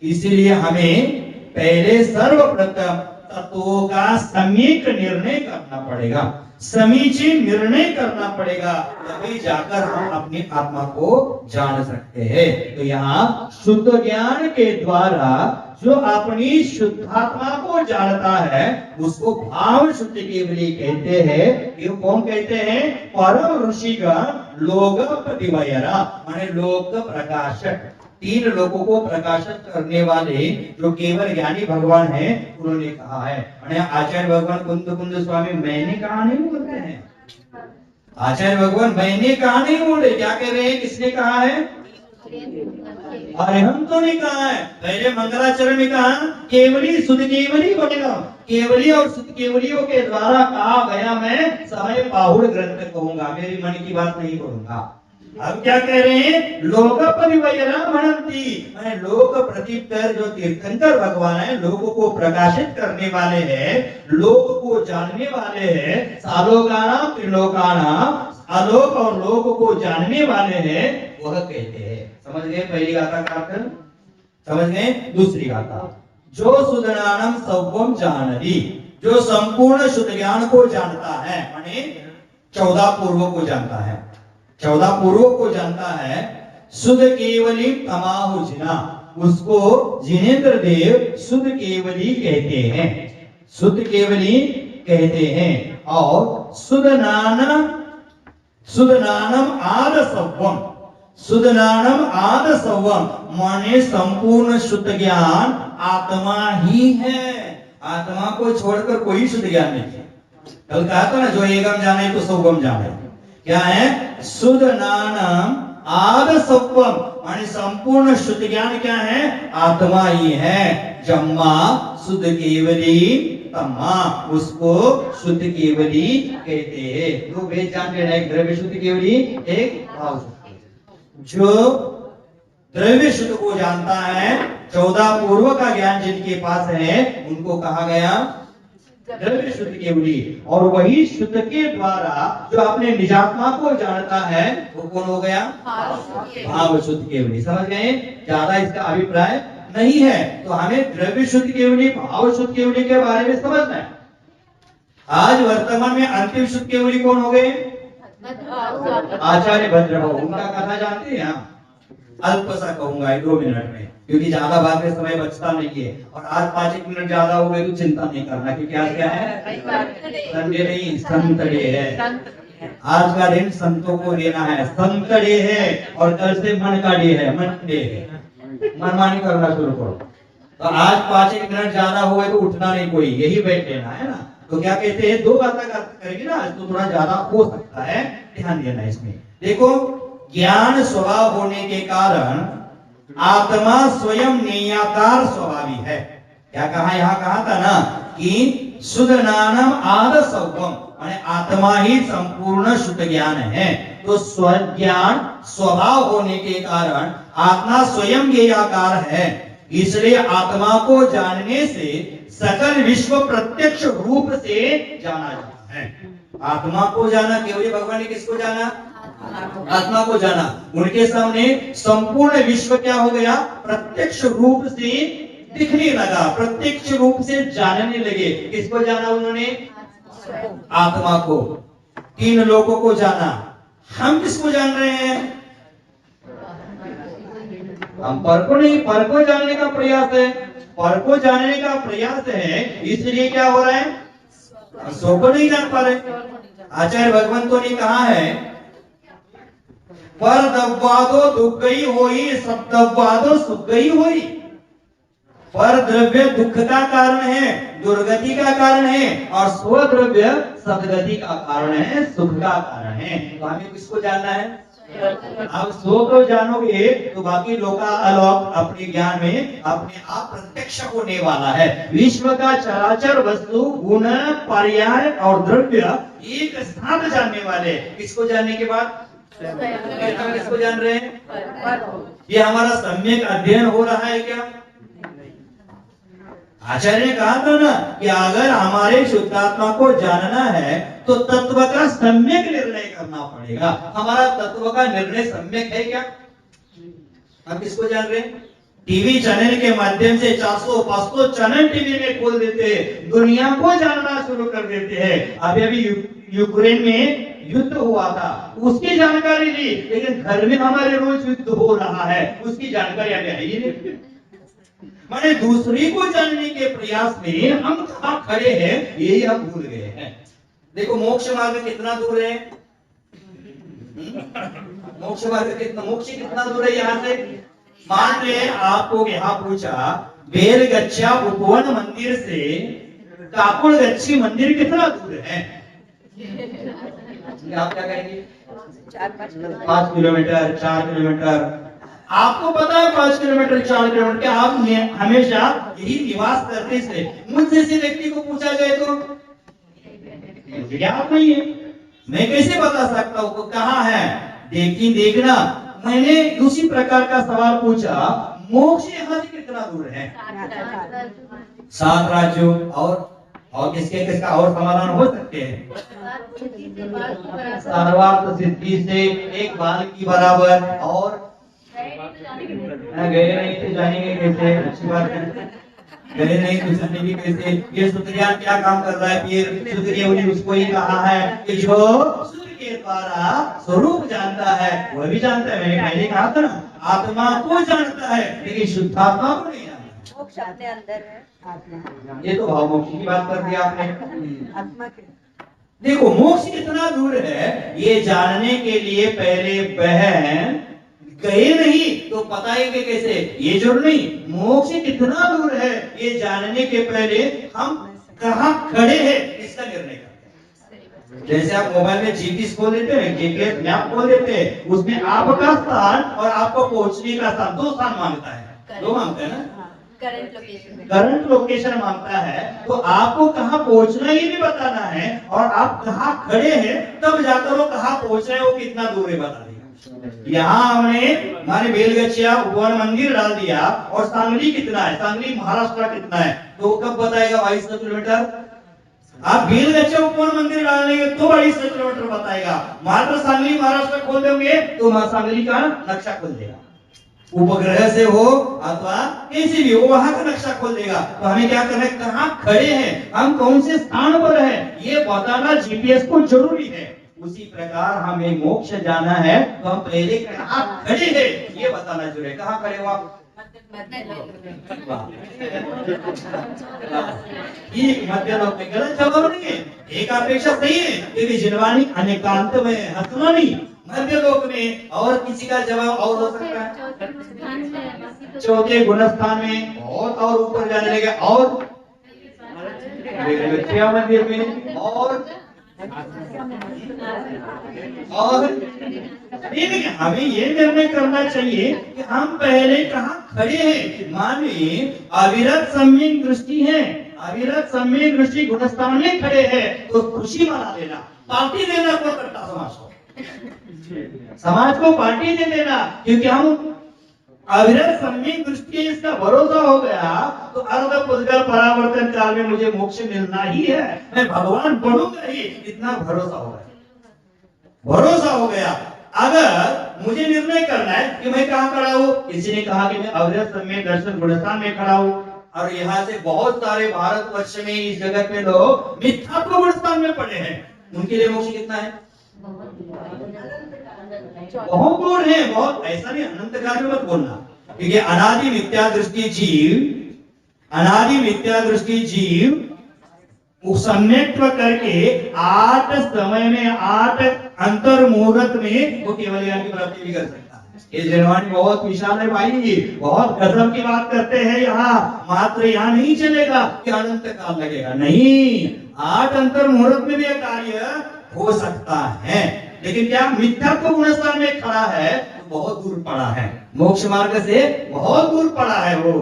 इसलिए हमें पहले सर्वप्रथम तत्वों का सम्यक निर्णय करना पड़ेगा। समीचीन निर्णय करना पड़ेगा, तभी जाकर हम अपनी आत्मा को जान सकते हैं। तो यहाँ शुद्ध ज्ञान के द्वारा जो अपनी शुद्धात्मा को जानता है उसको भाव शुद्ध केवली कहते हैं। ये कौन कहते हैं? परम ऋषिगण लोक प्रतिवयरा, माने लोक प्रकाशक, तीन लोगों को प्रकाशित करने वाले जो केवल ज्ञानी भगवान हैं, उन्होंने कहा है। आचार्य भगवान कुंद स्वामी मैंने कहा नहीं बोलते हैं। आचार्य भगवान मैंने कहा नहीं बोले, क्या कह रहे हैं? किसने कहा है? अरे हम तो नहीं कहा है। पहले मंगलाचरण में कहा केवली शुद्ध केवली बनेगा, केवली और शुद्ध केवलियों के द्वारा कहा गया मैं समय बाहुड़ ग्रंथ कहूंगा, मेरी मन की बात नहीं करूंगा। अब क्या कह रहे हैं? लोक परिवयना मनंती, माने लोक प्रतिप्तर जो तीर्थंकर भगवान है, लोगों को प्रकाशित करने वाले हैं, लोक को जानने वाले हैं, सालोकानाम त्रिलोकानाम, आलोक और लोक को जानने वाले हैं, वह कहते हैं। समझ गए पहली गाथा का अर्थ? समझ गए? दूसरी गाथा, जो सुदनानम सवम जानती, जो संपूर्ण शुद्ध ज्ञान को जानता है, माने 14 पूर्व को जानता है, 14 पूर्व को जानता है, शुद्ध केवली तमाहु जिना, उसको जिनेन्द्र देव शुद्ध केवली कहते हैं, शुद्ध केवली कहते हैं। और सुदनानम आद सवम, सुदनानम आद सवम माने संपूर्ण शुद्ध ज्ञान आत्मा ही है, आत्मा को छोड़कर कोई शुद्ध ज्ञान नहीं है। कल कहा था ना, जो एकम जाने तो सौगम जाने। क्या है? सुदनानम आद सवम माने संपूर्ण शुद्ध ज्ञान क्या है? आत्मा ही है। जम्मा शुद्ध केवली तम्मा, उसको शुद्ध केवली कहते हैं। दो भेद जान लेना, एक द्रव्य शुद्ध केवली, एक भाव शुद्ध। जो द्रव्य शुद्ध को जानता है, 14 पूर्व का ज्ञान जिनके पास है, उनको कहा गया द्रव्य शुद्ध केवली। और वही शुद्ध के द्वारा जो अपने निजात्मा को जानता है, वो कौन हो गया? भाव शुद्ध केवली। समझ गए? ज्यादा इसका अभिप्राय नहीं है, तो हमें द्रव्य शुद्ध केवली, भाव शुद्ध केवली के बारे में समझना है। आज वर्तमान में अंतिम शुद्ध केवली कौन हो गए? आचार्य भद्रभाव। उनका कथा जानते हैं? अल्प सा कहूंगा 2 मिनट में, क्योंकि ज्यादा बात में समय बचता नहीं है। और आज 5 मिनट ज्यादा हो गए तो चिंता नहीं करना, क्योंकि आज क्या है? संडे नहीं, संत डे है। आज का दिन संतों को देना है, संत डे है। और कल से मन का डे है, मन डे है, मनमानी करना शुरू करो। तो आज 5 मिनट ज्यादा हो गए तो उठना नहीं कोई, यही बैठ लेना है ना। तो क्या कहते हैं, 2 बातें करेंगे ना आज, तो थोड़ा ज्यादा हो सकता है, ध्यान देना इसमें। देखो, ज्ञान स्वभाव होने के कारण आत्मा स्वयं नियाकार स्वभावी है। क्या कहा? यहाँ कहा था ना कि सुदनानम आद सवम, माने आत्मा ही संपूर्ण शुद्ध ज्ञान है। तो स्वज्ञान स्वभाव होने के कारण आत्मा स्वयं ज्ञेयाकार है, इसलिए आत्मा को जानने से सकल विश्व प्रत्यक्ष रूप से जाना जाता है। आत्मा को जाना, केवल भगवान ने किसको जाना? आत्मा को जाना। उनके सामने संपूर्ण विश्व क्या हो गया? प्रत्यक्ष रूप से दिखने लगा, प्रत्यक्ष रूप से जानने लगे। किसको जाना उन्होंने? आत्मा को। 3 लोगों को जाना। हम किसको जान रहे हैं? हम पर को नहीं, पर को जानने का प्रयास है, पर को जानने का प्रयास है, इसलिए क्या हो रहा है? सो को नहीं जान पा रहे। आचार्य भगवंतों ने कहा है, पर दब्बादो दुख गई होई, सब दब्बादो सुख गई होई। पर द्रव्य दुख का कारण है, दुर्गति का कारण है, और स्वद्रव्य सदगति का कारण है, सुख का कारण है। तो हमें किसको जानना है? अब सो तो जानोगे तो बाकी लोकालोक अपने ज्ञान में अपने आप प्रत्यक्ष होने वाला है। विश्व का चराचर वस्तु, गुण, पर्याय और द्रव्य एक साथ जानने वाले। किसको जानने के बाद? किसको जान रहे हैं? ये हमारा सम्यक अध्ययन हो रहा है क्या? आचार्य ने कहा था ना कि अगर हमारे शुद्धात्मा को जानना है तो तत्व का सम्यक निर्णय करना पड़ेगा। हमारा तत्व का निर्णय सम्यक है क्या? हम किसको जान रहे हैं? टीवी चैनल के माध्यम से 400-500 चैनल टीवी में खोल देते हैं, दुनिया को जानना शुरू कर देते हैं। अभी यूक्रेन में युद्ध हुआ था, उसकी जानकारी ली, लेकिन घर में हमारे रोज युद्ध हो रहा है, उसकी जानकारी हमें है ही नहीं। माने दूसरी को जानने के प्रयास में हम कहाँ खड़े हैं यही हम भूल गए हैं। देखो मोक्ष मार्ग कितना दूर है, मोक्ष मार्ग कितना दूर है यहाँ से। मान ले आपको यहाँ पूछा बेलगच्छा उपवन मंदिर से काकुड़गच्छी मंदिर कितना दूर है, आप क्या कहेंगे? 5 किलोमीटर, 4 किलोमीटर। आपको पता है 5 किलोमीटर 4 किलोमीटर के आप हमेशा यही निवास करते थे। मुझ जैसे व्यक्ति को पूछा जाए तो मुझे ज्ञात नहीं है, मैं कैसे बता सकता हूँ कहाँ है। लेकिन देखना मैंने उसी प्रकार का सवाल पूछा, मोक्ष यहाँ से कितना दूर है? 7 राज्यों और किसका और समाधान हो सकते हैं? सर्वार्थ सिद्धि से एक बाल की बराबर। और गए नहीं तो जानेंगे कैसे? अच्छी बात है, गए नहीं तो जानेंगे कैसे? ये सूत्रिया क्या काम कर रहा है? फिर सूत्रिया ने उसको ही कहा है कि जो सूर्य के द्वारा स्वरूप जानता है वह भी जानता है। मैंने पहले कहा था ना, आत्मा को जानता है लेकिन शुद्धात्मा को नहीं जानता। मोक्ष अपने अंदर है आत्मा। ये तो भाव मोक्ष की बात कर दी आपने। आत्मा के देखो मोक्ष कितना दूर है ये जानने के लिए पहले बहन गए नहीं तो बताएंगे कैसे? ये जरूर नहीं। मोक्ष कितना दूर है ये जानने के पहले हम कहाँ खड़े हैं इसका निर्णय करते हैं। जैसे आप मोबाइल में जीपीएस खोल देते हैं, जीपीएस मैप खोल देते हैं, उसमें आपका स्थान और आपको पहुंचने का स्थान 2 स्थान मांगता है, 2 मांगता है ना, करंट लोकेशन मांगता है। तो आपको कहाँ पहुंचना ही नहीं बताना है और आप कहाँ खड़े हैं तब जाकर वो कहाँ पहुंच रहे हैं, वो कितना दूर है बता देगा। यहाँ हमने हमारे बेलगच्छिया उपवन मंदिर डाल दिया और सांगली कितना है, सांगली महाराष्ट्र कितना है, तो कब बताएगा? 2200 किलोमीटर। आप बेलगच्छिया उपवन मंदिर डालेंगे तो 2200 किलोमीटर बताएगा। मात्र सांगली महाराष्ट्र खोल देंगे तो सांगली का नक्शा खोल देगा, उपग्रह से हो अथवा कैसे भी हो वहां का नक्शा खोल देगा। तो हमें क्या करना है, कहाँ खड़े हैं, हम कौन से स्थान पर हैं ये बताना जीपीएस को जरूरी है। उसी प्रकार हमें मोक्ष जाना है तो हम पहले कहाँ खड़े हैं ये बताना जरूरी है। कहाँ खड़े हो आप? मध्य लोक में गलत जवाब नहीं है, एक अपेक्षा सही है क्योंकि जिनवानी अनेकांत में हतना नहीं मध्य लोक में। और किसी का जवाब और हो सकता है चौथे गुणस्थान में और ऊपर जाने लगे और मंदिर में और हमें ये निर्णय करना चाहिए कि हम पहले कहाँ खड़े हैं। मानिए अविरत सम्यक दृष्टि है, अविरत सम्यक दृष्टि गुणस्थान में खड़े हैं तो खुशी मना लेना, पार्टी देना को करता समाज को पार्टी दे देना, क्योंकि हम अविरत सम्यक दृष्टि इसका भरोसा हो गया तो अर्ध पुद्गल परावर्तन काल में मुझे मोक्ष मिलना ही है, मैं भगवान बनूंगा ही, इतना भरोसा हो गया, भरोसा हो गया। अगर मुझे निर्णय करना है कि मैं कहाँ खड़ा हूँ, किसी ने कहा कि मैं अविरत सम्यक दर्शन गुणस्थान में खड़ा हूँ और यहाँ से बहुत सारे भारतवर्ष में इस जगत में लोग मिथ्यात्व गुणस्थान में पड़े हैं, उनके लिए मोक्ष कितना है? बहुत दूर है, बहुत। ऐसा नहीं अनंत काल में मत बोलना, क्योंकि अनादि मिथ्या दृष्टि जीव सम्यक्त्व करके 8 समय में 8 अंतर मुहूर्त में वो केवल ज्ञान की प्राप्ति भी कर सकता है। ये जिनवानी बहुत विशाल है भाई, बहुत गजब की बात करते हैं। यहाँ मात्र यहाँ नहीं चलेगा कि अनंत काल लगेगा, नहीं, 8 अंतर मुहूर्त में भी यह कार्य हो सकता है। लेकिन क्या मिथ्यात्व गुणस्थान में खड़ा है तो बहुत दूर पड़ा है, मोक्ष मार्ग से बहुत दूर पड़ा है वो।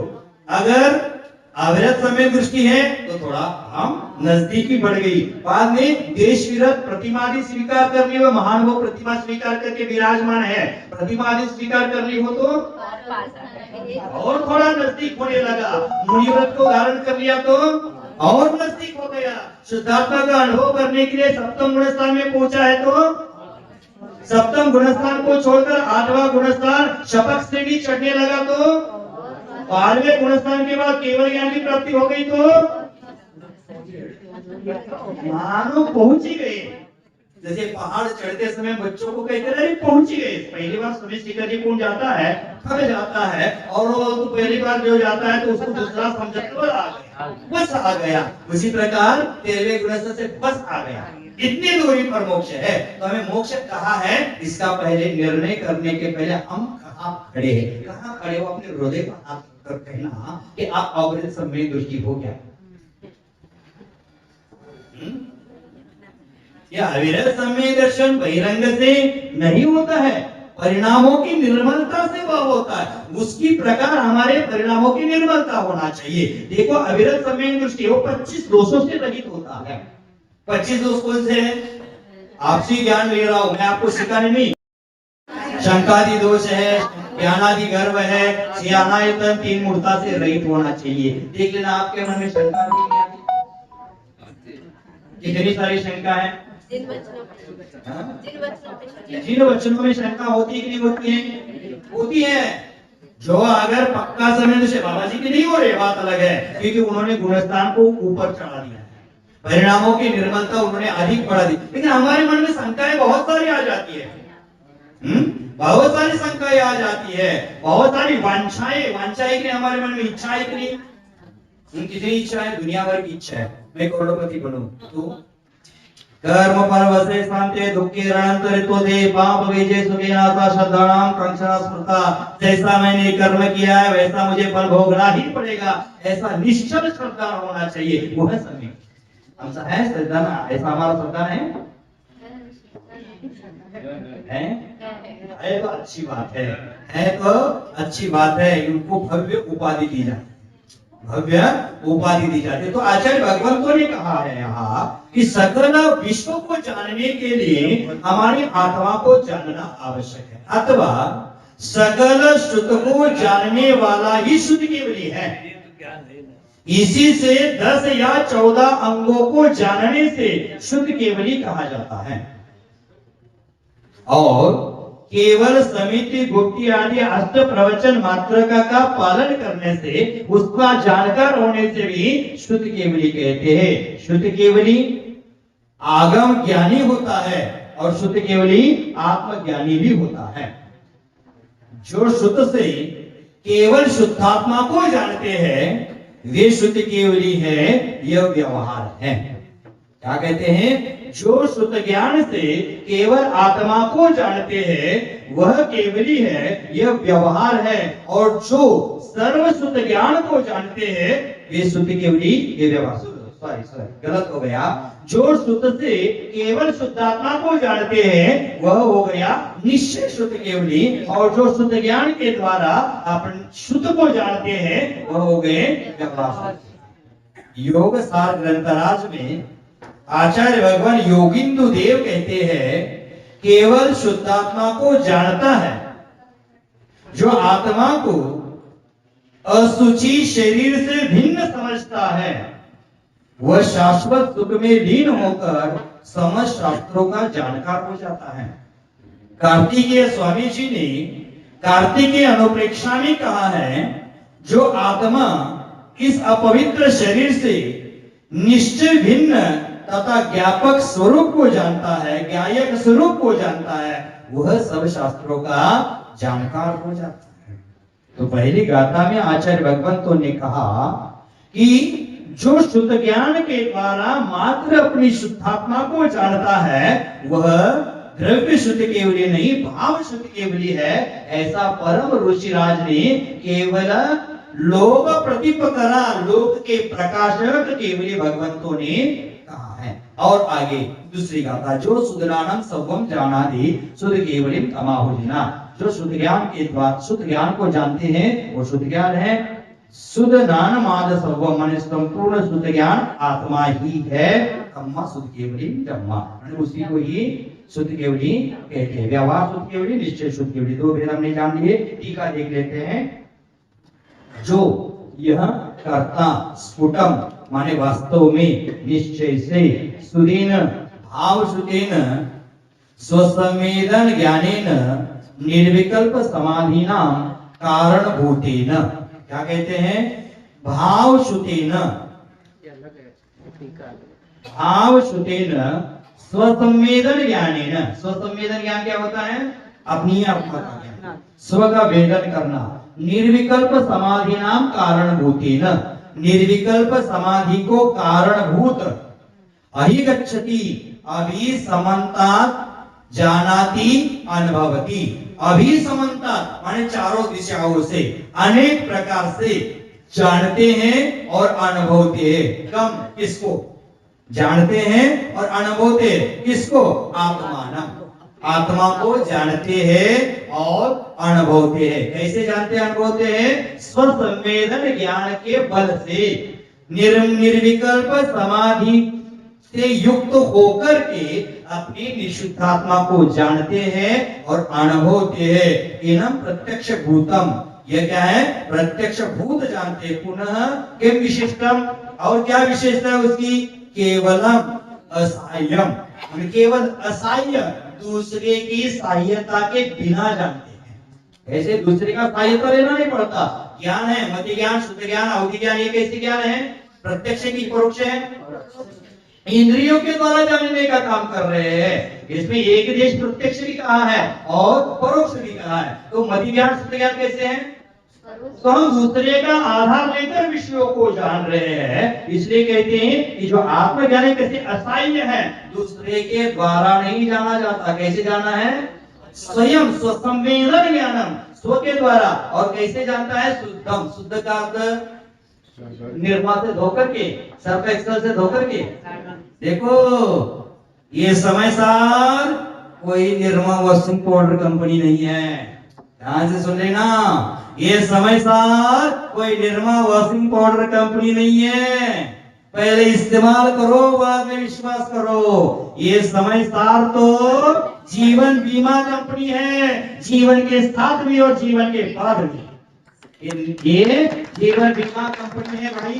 अगर अविरत समय दृष्टि है तो थोड़ा हम नजदीकी बढ़ गई। बाद में देश विरत प्रतिमादि स्वीकार कर ली, वो महान वो प्रतिमा स्वीकार करके विराजमान है, प्रतिमादि स्वीकार कर ली हो तो और थोड़ा नजदीक होने लगा। मुनिव्रत को धारण कर लिया तो और नजदीक हो गया। शुद्धात्मा का अनुभव करने के लिए सप्तम गुणस्थान में पहुंचा है तो सप्तम गुणस्थान को छोड़कर 8वां गुणस्थान शपथ श्रेणी चढ़ने लगा तो 12वें गुणस्थान के बाद केवल ज्ञान की प्राप्ति हो गई तो मानो पहुंच ही गए। जैसे पहाड़ चढ़ते समय बच्चों को कहते हैं अरे पहुंच गए, पहली बार समय शिखर जी कौन जाता है, थक जाता है, और वो तो पहली बार जो जाता है तो उसको दूसरा समझता आ गया, बस आ गया। उसी प्रकार 13वें गुणस्तर से बस आ गया, इतनी दूरी पर मोक्ष है। तो हमें मोक्ष कहाँ है, इसका पहले निर्णय करने के पहले हम कहाँ खड़े हैं, कहाँ खड़े हो, अपने हृदय पर हाथ कर कहना कि आप अवृत समय दृष्टि हो क्या। यह अविरत समय दर्शन बहिरंग से नहीं होता है, परिणामों की निर्मलता से वह होता है। उसकी प्रकार हमारे परिणामों की निर्मलता होना चाहिए। देखो अविरत समय दृष्टि वो 25 दोषों से रहित होता है। 25 दोष कौन से हैं? आपसी ज्ञान ले रहा हूं मैं, आपको सिखाने नहीं। शंकादि दोष है, ज्ञानादि गर्व है, सियानायतन, तीन मूर्ता से रहित होना चाहिए। देख लेना आपके मन में शंका कितनी सारी शंका है, जिन वचनों में शंका होती कि नहीं होती है? होती है। जो अगर पक्का समय से बाबा जी की नहीं हो रही बात अलग है, क्योंकि उन्होंने गुणस्थान को ऊपर चढ़ा दिया है, परिणामों की निर्मलता उन्होंने अधिक बढ़ा दी। लेकिन हमारे मन में शंकाएं बहुत सारी आ जाती है, बहुत सारी शंकाएं आ जाती है, बहुत सारी वांछाएं कि हमारे मन में इच्छाएं कि नहीं। कितनी इच्छा है, दुनिया भर की इच्छा है, मैं करोड़पति बनूं, तो कर्म परवसे शांते दुखे रणंतरितो दे पाप विजय सुखे नाथा श्रद्धानाम कांक्षणा स्मृता। जैसा मैंने कर्म किया है वैसा मुझे फल भोगना ही पड़ेगा, ऐसा निश्चल श्रद्धा होना चाहिए। वो है समय, हमसा है श्रद्धा ना, ऐसा हमारा श्रद्धा है तो अच्छी बात है तो अच्छी बात है। उनको भव्य उपाधि दी जाती, भव्य उपाधि दी जाती है। तो आचार्य भगवंतों ने कहा है यहाँ कि सकल विश्व को जानने के लिए हमारी आत्मा को जानना आवश्यक है, अथवा सकल श्रुत को जानने वाला ही शुद्ध केवली है। इसी से 10 या 14 अंगों को जानने से शुद्ध केवली कहा जाता है। और केवल समिति गुप्ती आदि अष्ट प्रवचन मात्रका का पालन करने से, उसका जानकार होने से भी शुद्ध केवली कहते हैं। शुद्ध केवली आगम ज्ञानी होता है और शुद्ध केवली आत्मज्ञानी भी होता है। जो शुद्ध से केवल शुद्धात्मा को जानते हैं वे शुद्ध केवली है, यह व्यवहार है। क्या कहते हैं? जो शुद्ध ज्ञान से केवल आत्मा को जानते हैं वह केवली है, यह व्यवहार है। और जो सर्व शुद्ध ज्ञान को जानते हैं वे शुद्ध केवली, ये व्यवहार। सॉरी गलत हो गया। जो शुद्ध से केवल शुद्धात्मा को जानते हैं वह हो गया निश्चय शुद्ध केवली, और जो शुद्ध ज्ञान के द्वारा अपन शुद्ध को जानते हैं वह हो गए व्यवहार। योग सार ग्रंथराज में आचार्य भगवान योगिंदु देव कहते हैं केवल शुद्धात्मा को जानता है जो आत्मा को असुचि शरीर से भिन्न समझता है, वह शाश्वत सुख में लीन होकर समस्त शास्त्रों का जानकार हो जाता है। कार्तिकेय स्वामी जी ने कार्तिकेय अनुप्रेक्षा में कहा है जो आत्मा इस अपवित्र शरीर से निश्चय भिन्न तथा ज्ञापक स्वरूप को जानता है, ज्ञायक स्वरूप को जानता है, वह सब शास्त्रों का जानकार हो जाता है। तो पहली गाथा में आचार्य भगवंतों ने कहा कि जो शुद्ध ज्ञान के द्वारा मात्र अपनी शुद्धात्मा को जानता है वह द्रव्य शुद्ध केवली नहीं भाव शुद्ध केवली है। ऐसा परम ऋषिराज ने केवल लोक प्रतिपकरा, लोक के प्रकाशक केवली भगवंतों ने कहा है। और आगे दूसरी गाथा, जो शुद्धानंद सर्वम जानादि शुद्ध केवली तमाहुजिना। जो शुद्ध ज्ञान के द्वारा शुद्ध ज्ञान को जानते हैं वो शुद्ध ज्ञान है। शुद्ध नानमाद सर्वम माने संपूर्ण शुद्ध ज्ञान आत्मा ही है। ब्रह्मा शुद्ध केवली ब्रह्मा, उसी को ही शुद्ध केवली कहते हैं। व्यवहार शुद्ध केवली, निश्चय शुद्ध केवली, दो भेद हमने जान लिए। टीका देख लेते हैं। जो यह कर्ता स्फुटम माने वास्तव में निश्चय से, सुदीन भाव शुतेन स्वसंवेदन ज्ञानेन निर्विकल्प समाधिना कारण भूतेन। क्या कहते हैं? भाव शुतेन, भाव शुतेन स्वसंवेदन ज्ञानेन। स्वसंवेदन ज्ञान क्या होता है? अपनी आत्मा का ज्ञान, स्व का वेदन करना। निर्विकल्प समाधि नाम कारणभूति न, निर्विकल्प समाधि को कारणभूत अहिगच्छति अभिसमन्ता जानाति अनुभवति। अभिसमन्ता माने चारों दिशाओं से अनेक प्रकार से जानते हैं और अनुभवते हैं। कम किसको जानते हैं और अनुभवते हैं? किसको? आत्मान, आत्मा को जानते हैं और अनुभवते हैं। कैसे जानते हैं अनुभवते हैं? स्वसंवेदन ज्ञान के बल से, निर्विकल्प समाधि से युक्त होकर के अपनी निशुद्धात्मा को जानते हैं और अनुभवते हैं। इनम प्रत्यक्ष भूतम, यह क्या है? प्रत्यक्ष भूत जानते हैं। पुनः किम विशिष्टम, और क्या विशेषता है उसकी? केवलम असहायम, केवल असहाय, दूसरे की सहायता के बिना जानते हैं। ऐसे दूसरे का सहायता लेना नहीं पड़ता। ज्ञान है, मति ज्ञान, शुद्ध ज्ञान, अवधि ज्ञान, ये कैसे ज्ञान है? प्रत्यक्ष की परोक्ष है, इंद्रियों के द्वारा जानने का काम कर रहे हैं। इसमें एक देश प्रत्यक्ष भी कहा है और परोक्ष भी कहा है। तो मति ज्ञान, शुद्ध ज्ञान कैसे है? तो हम दूसरे का आधार लेकर विषयों को जान रहे हैं। इसलिए कहते हैं कि जो आत्मज्ञान है कैसे? असहाय है, दूसरे के द्वारा नहीं जाना जाता। कैसे जाना है? स्वयं स्वसंवेदन ज्ञानम, स्व के द्वारा। और कैसे जानता है? शुद्धम, शुद्ध का अर्थ निर्मा से धोकर के, सर्फ एक्सेल से धोकर के। देखो ये समय सार कोई निर्मा वॉशिंग पाउडर कंपनी नहीं है, ध्यान से सुन लेना। ये समय सार कोई निर्मा वॉशिंग पाउडर कंपनी नहीं है। पहले इस्तेमाल करो, बाद में विश्वास करो। ये समय सार तो जीवन बीमा कंपनी है, जीवन के साथ भी और जीवन के बाद भी। ये जीवन बीमा कंपनी है भाई।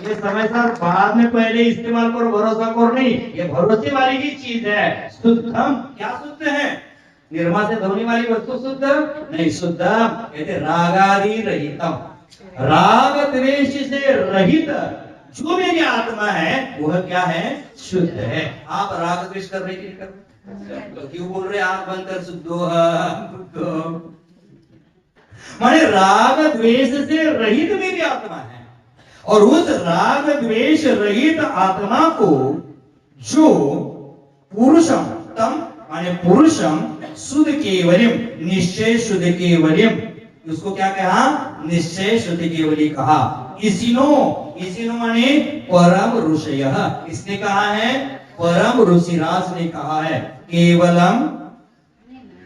ये समय सार बाद में पहले इस्तेमाल करो, भरोसा करो नहीं। ये भरोसे वाली ही चीज है। शुद्धम, क्या शुद्ध है? निर्मा से धोने वाली वस्तु शुद्ध नहीं, शुद्ध कहते रागादि रहितम, राग द्वेष से रहित जो मेरी आत्मा है वह क्या है? शुद्ध है। आप राग द्वेष कर रहे तो क्यों बोल रहे? आंख बंद कर शुद्ध माने राग द्वेष से रहित मेरी आत्मा है। और उस राग द्वेष रहित आत्मा को जो पुरुषम, तम माने पुरुषम शुद्ध केवलियम, निश्चय शुद्ध केवलियम, उसको क्या कहा? निश्चय शुद्ध केवली कहा। इसिनो, इसिनो माने परम ऋषय, इसने कहा है परम ऋषिराज ने कहा है। केवलम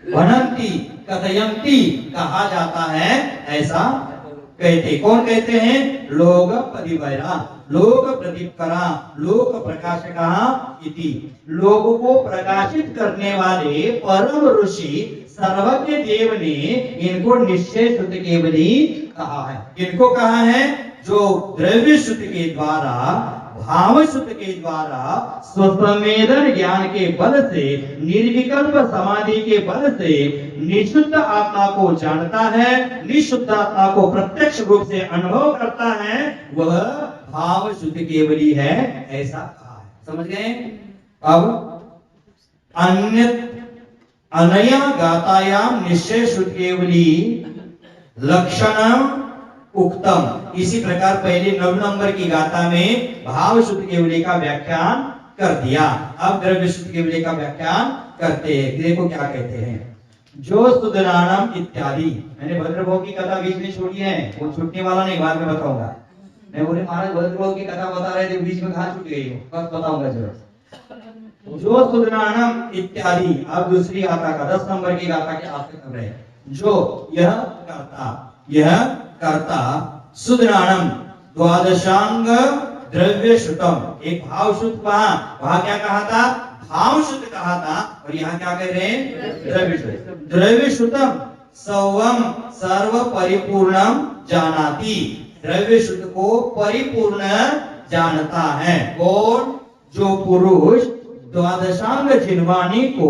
वनंती कथयंती कहा जाता है, ऐसा कहते। कौन कहते हैं? लोक परिवैरा, लोक प्रदीपकरा, लोक प्रकाशका इति। लोगों को प्रकाशित करने वाले परम ऋषि सर्वज्ञ देव ने इनको निश्चय शुद्ध केवली कहा है। इनको कहा है जो द्रव्य शुद्ध के द्वारा, भाव शुद्ध के द्वारा, स्वसंवेदन ज्ञान के बल से, निर्विकल्प समाधि के बल से निशुद्ध आत्मा को जानता है, निशुद्ध आत्मा को प्रत्यक्ष रूप से अनुभव करता है, वह भाव शुद्ध केवली है, ऐसा कहा है। समझ गए? अब अन्य अनया गातायाम निश्चय शुद्ध केवली लक्षणम उक्तम। इसी प्रकार पहले 9 नंबर की गाथा में भाव शुद्ध केवली का व्याख्यान कर दिया। अब द्रव्य शुद्ध केवली का व्याख्यान करते हैं। देखो क्या कहते हैं। जो सुदराणम इत्यादि, मैंने भद्रभोग की कथा बीच में छोड़ी है, वो छूटने वाला नहीं, बाद में बताऊंगा। मैं बोले महाराज भद्रभोग की कथा बता रहे थे, बीच में कहां छूट गई हो, बस बताऊंगा जरूर। जो सुदराणम इत्यादि, अब दूसरी गाथा का 10 नंबर की गाथा के आगे कर रहे हैं। जो यह कर्ता सुदराणम द्वादशांग द्रव्य शुद्धम, एक भाव शुद्ध कहा, वहां क्या कहा था? भाव शुद्ध कहा था, और यहाँ क्या कह रहे हैं? द्रव्य शुद्ध। द्रव्य शुद्धम सवम सर्व परिपूर्णम जानाति, द्रव्य शुद्ध को परिपूर्ण जानता है। कौन? जो पुरुष द्वादशांग जिन्वाणी को,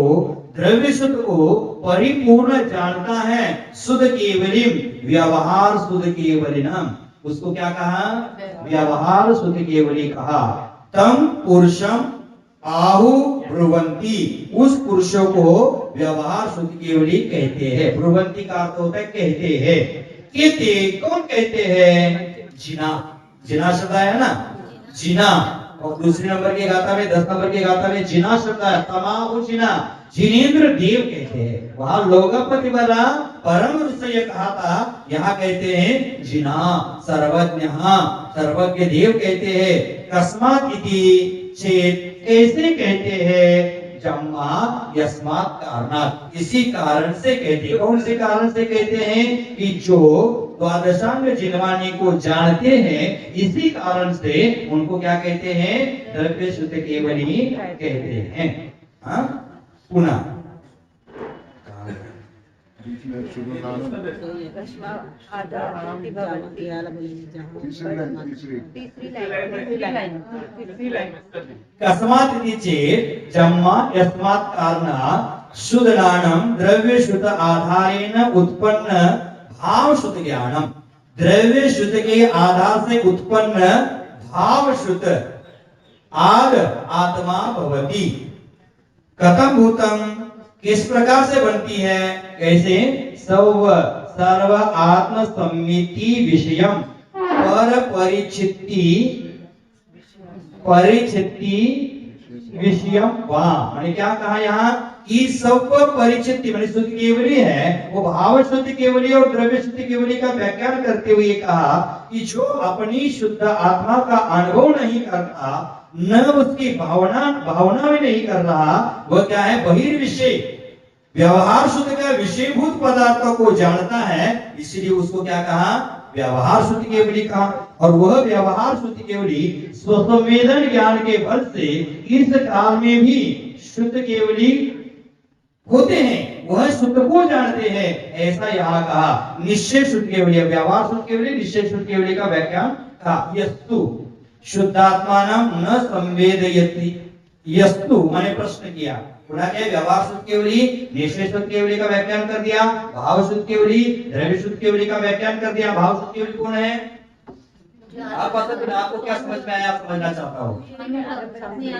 द्रव्य शुद्ध को परिपूर्ण जानता है। शुद्ध केवलिम, व्यवहार शुद्ध केवलिनम, उसको क्या कहा? व्यवहार शुद्ध केवली कहा। तम पुरुषम आहु ब्रुवंती, उस पुरुषों को व्यवहार शुद्ध केवली कहते हैं। ब्रुवंती का अर्थ होता है कहते हैं। कहते कौन कहते हैं? जिना। जिना शब्द है ना, जिना। और दूसरे नंबर के गाथा में 10 नंबर के गाथा में जिना शब्द है, तमाहु जिना, जिनेन्द्र देव कहते हैं। वहां लोकपति वाला परम ऋषि कहा था, यहाँ कहते हैं जिना, सर्वज्ञ, सर्वज्ञ देव कहते हैं। कस्मात् इति चेत, कैसे कहते हैं? जम्मा यस्मात् कारणात्, इसी कारण से कहते हैं। कौन से कारण से कहते हैं? कि जो द्वादशांग जिनवाणी को जानते हैं, इसी कारण से उनको क्या कहते हैं? द्रव्य शुद्ध केवली कहते हैं। पुनः कस्मात् इति चेत् जम्मा यस्मात् कारणात् शुद्धनानं द्रव्य शुद्ध आधारेण उत्पन्न भाव शुद्ध ज्ञानम, द्रव्य शुद्ध के आधार से उत्पन्न भाव शुद्ध आग आत्मा भवति। कथम भूतम, किस प्रकार से बनती है? कैसे? सर्व आत्म सम्मिति विषयम पर परिचिति विषयम वा। मैंने क्या कहा यहाँ? कि सब परिचिति माने शुद्ध केवली है, वो भाव शुद्ध केवली और द्रव्य शुद्ध केवली का व्याख्यान करते हुए कहा कि जो अपनी शुद्ध आत्मा का अनुभव नहीं करता, न उसकी भावना में नहीं कर रहा, वह क्या है? बहिर्विषय, व्यवहार शुद्ध का विषयभूत पदार्थों को जानता है, इसलिए उसको क्या कहा? व्यवहार शुद्ध केवली कहा। और वह व्यवहार शुद्ध केवली स्वसंवेदन ज्ञान के बल से इस काल में भी शुद्ध केवली होते हैं, वह शुद्ध को जानते हैं, ऐसा यहाँ कहा। निश्चय शुद्ध केवली, व्यवहार शुद्ध केवली, निश्चय शुद्ध केवली का व्याख्यान कहा। यस्तु शुद्धात्मानं न संवेदयति, यस्तु माने प्रश्न किया, पुनः क्या? व्यवहार शुद्ध केवली, निश्चय शुद्ध केवली का व्याख्यान कर दिया, भाव शुद्ध केवली, द्रव्य शुद्ध केवली का व्याख्यान कर दिया। भाव शुद्ध केवली कौन है? आप बता, आपको क्या समझ में आया? आप समझना चाहता हूँ।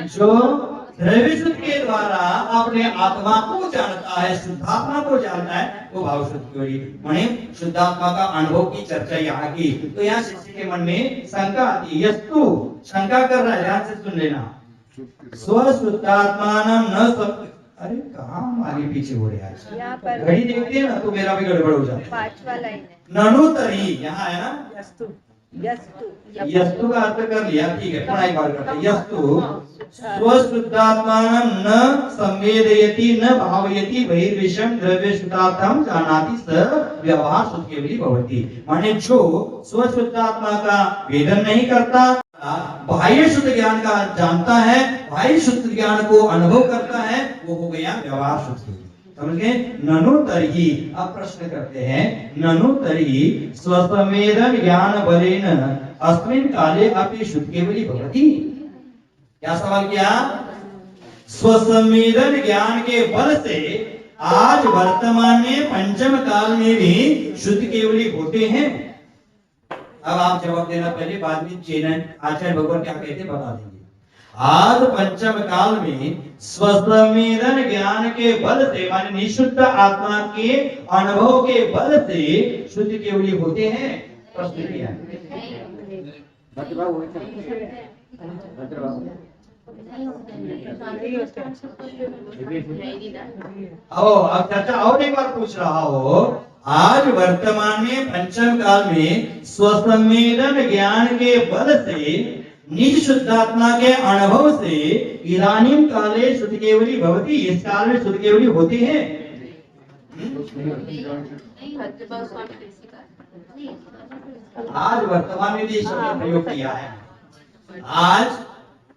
जो द्रव्य शुद्ध के द्वारा अपने आत्मा को जानता है, शुद्धात्मा को जानता है, वो भाव शुद्ध केवली। माने शुद्धात्मा का अनुभव की चर्चा यहाँ की। तो यहाँ शिष्य के मन में शंका आती है। यस्तु शंका कर रहा है, ध्यान से सुन लेना। स्वशुद्धात्मानं न सब, अरे कहाँ आगे पीछे हो रहा है? घड़ी देखते हैं ना तो मेरा भी गड़बड़ हो जाता है।
5वां लाइन है।
ननु तरी, यहाँ है ना?
यस्तु,
यस्तु का अर्थ कर लिया, ठीक है। पुनः एक बार करते हैं। यस्तु स्वशुद्धात्मानं न संवेदयति न भावयति बहिर्विषयं द्रव्य शुद्धार्थम जानाति स व्यवहार शुद्ध केवली भवति। माने जो स्वशुद्धात्मा का वेदन नहीं करता, बाह्य शुद्ध ज्ञान का जानता है, बाह्य शुद्ध ज्ञान को अनुभव करता है, वो हो गया व्यवहार शुद्ध। समझ गए? ननु तर्हि, अब प्रश्न करते हैं, ननु तर्हि स्वसंवेदन ज्ञान बलेन अस्मिन् काले अपि शुद्ध केवली भवति। क्या सवाल किया? स्वसंवेदन ज्ञान के बल से आज वर्तमान में पंचम काल में भी शुद्ध केवली होते हैं। अब आप जवाब देना पहले, बाद में चेनन आचार्य भगवान क्या कहते बता देंगे। आज पंचम काल में स्वसंवेदन ज्ञान के बल से माने निशुद्ध आत्मा के अनुभव के बल से शुद्ध केवली होते हैं। प्रश्न किया अब चर्चा और एक बार पूछ रहा हो। आज वर्तमान में पंचम काल में स्वसंवेदन ज्ञान के बल से निज शुद्धात्मा के अनुभव से इदानीम काले शुद्ध केवली भवति, इस काल में शुद्ध केवली होती है। आज वर्तमान में भी शब्द प्रयोग किया है। आज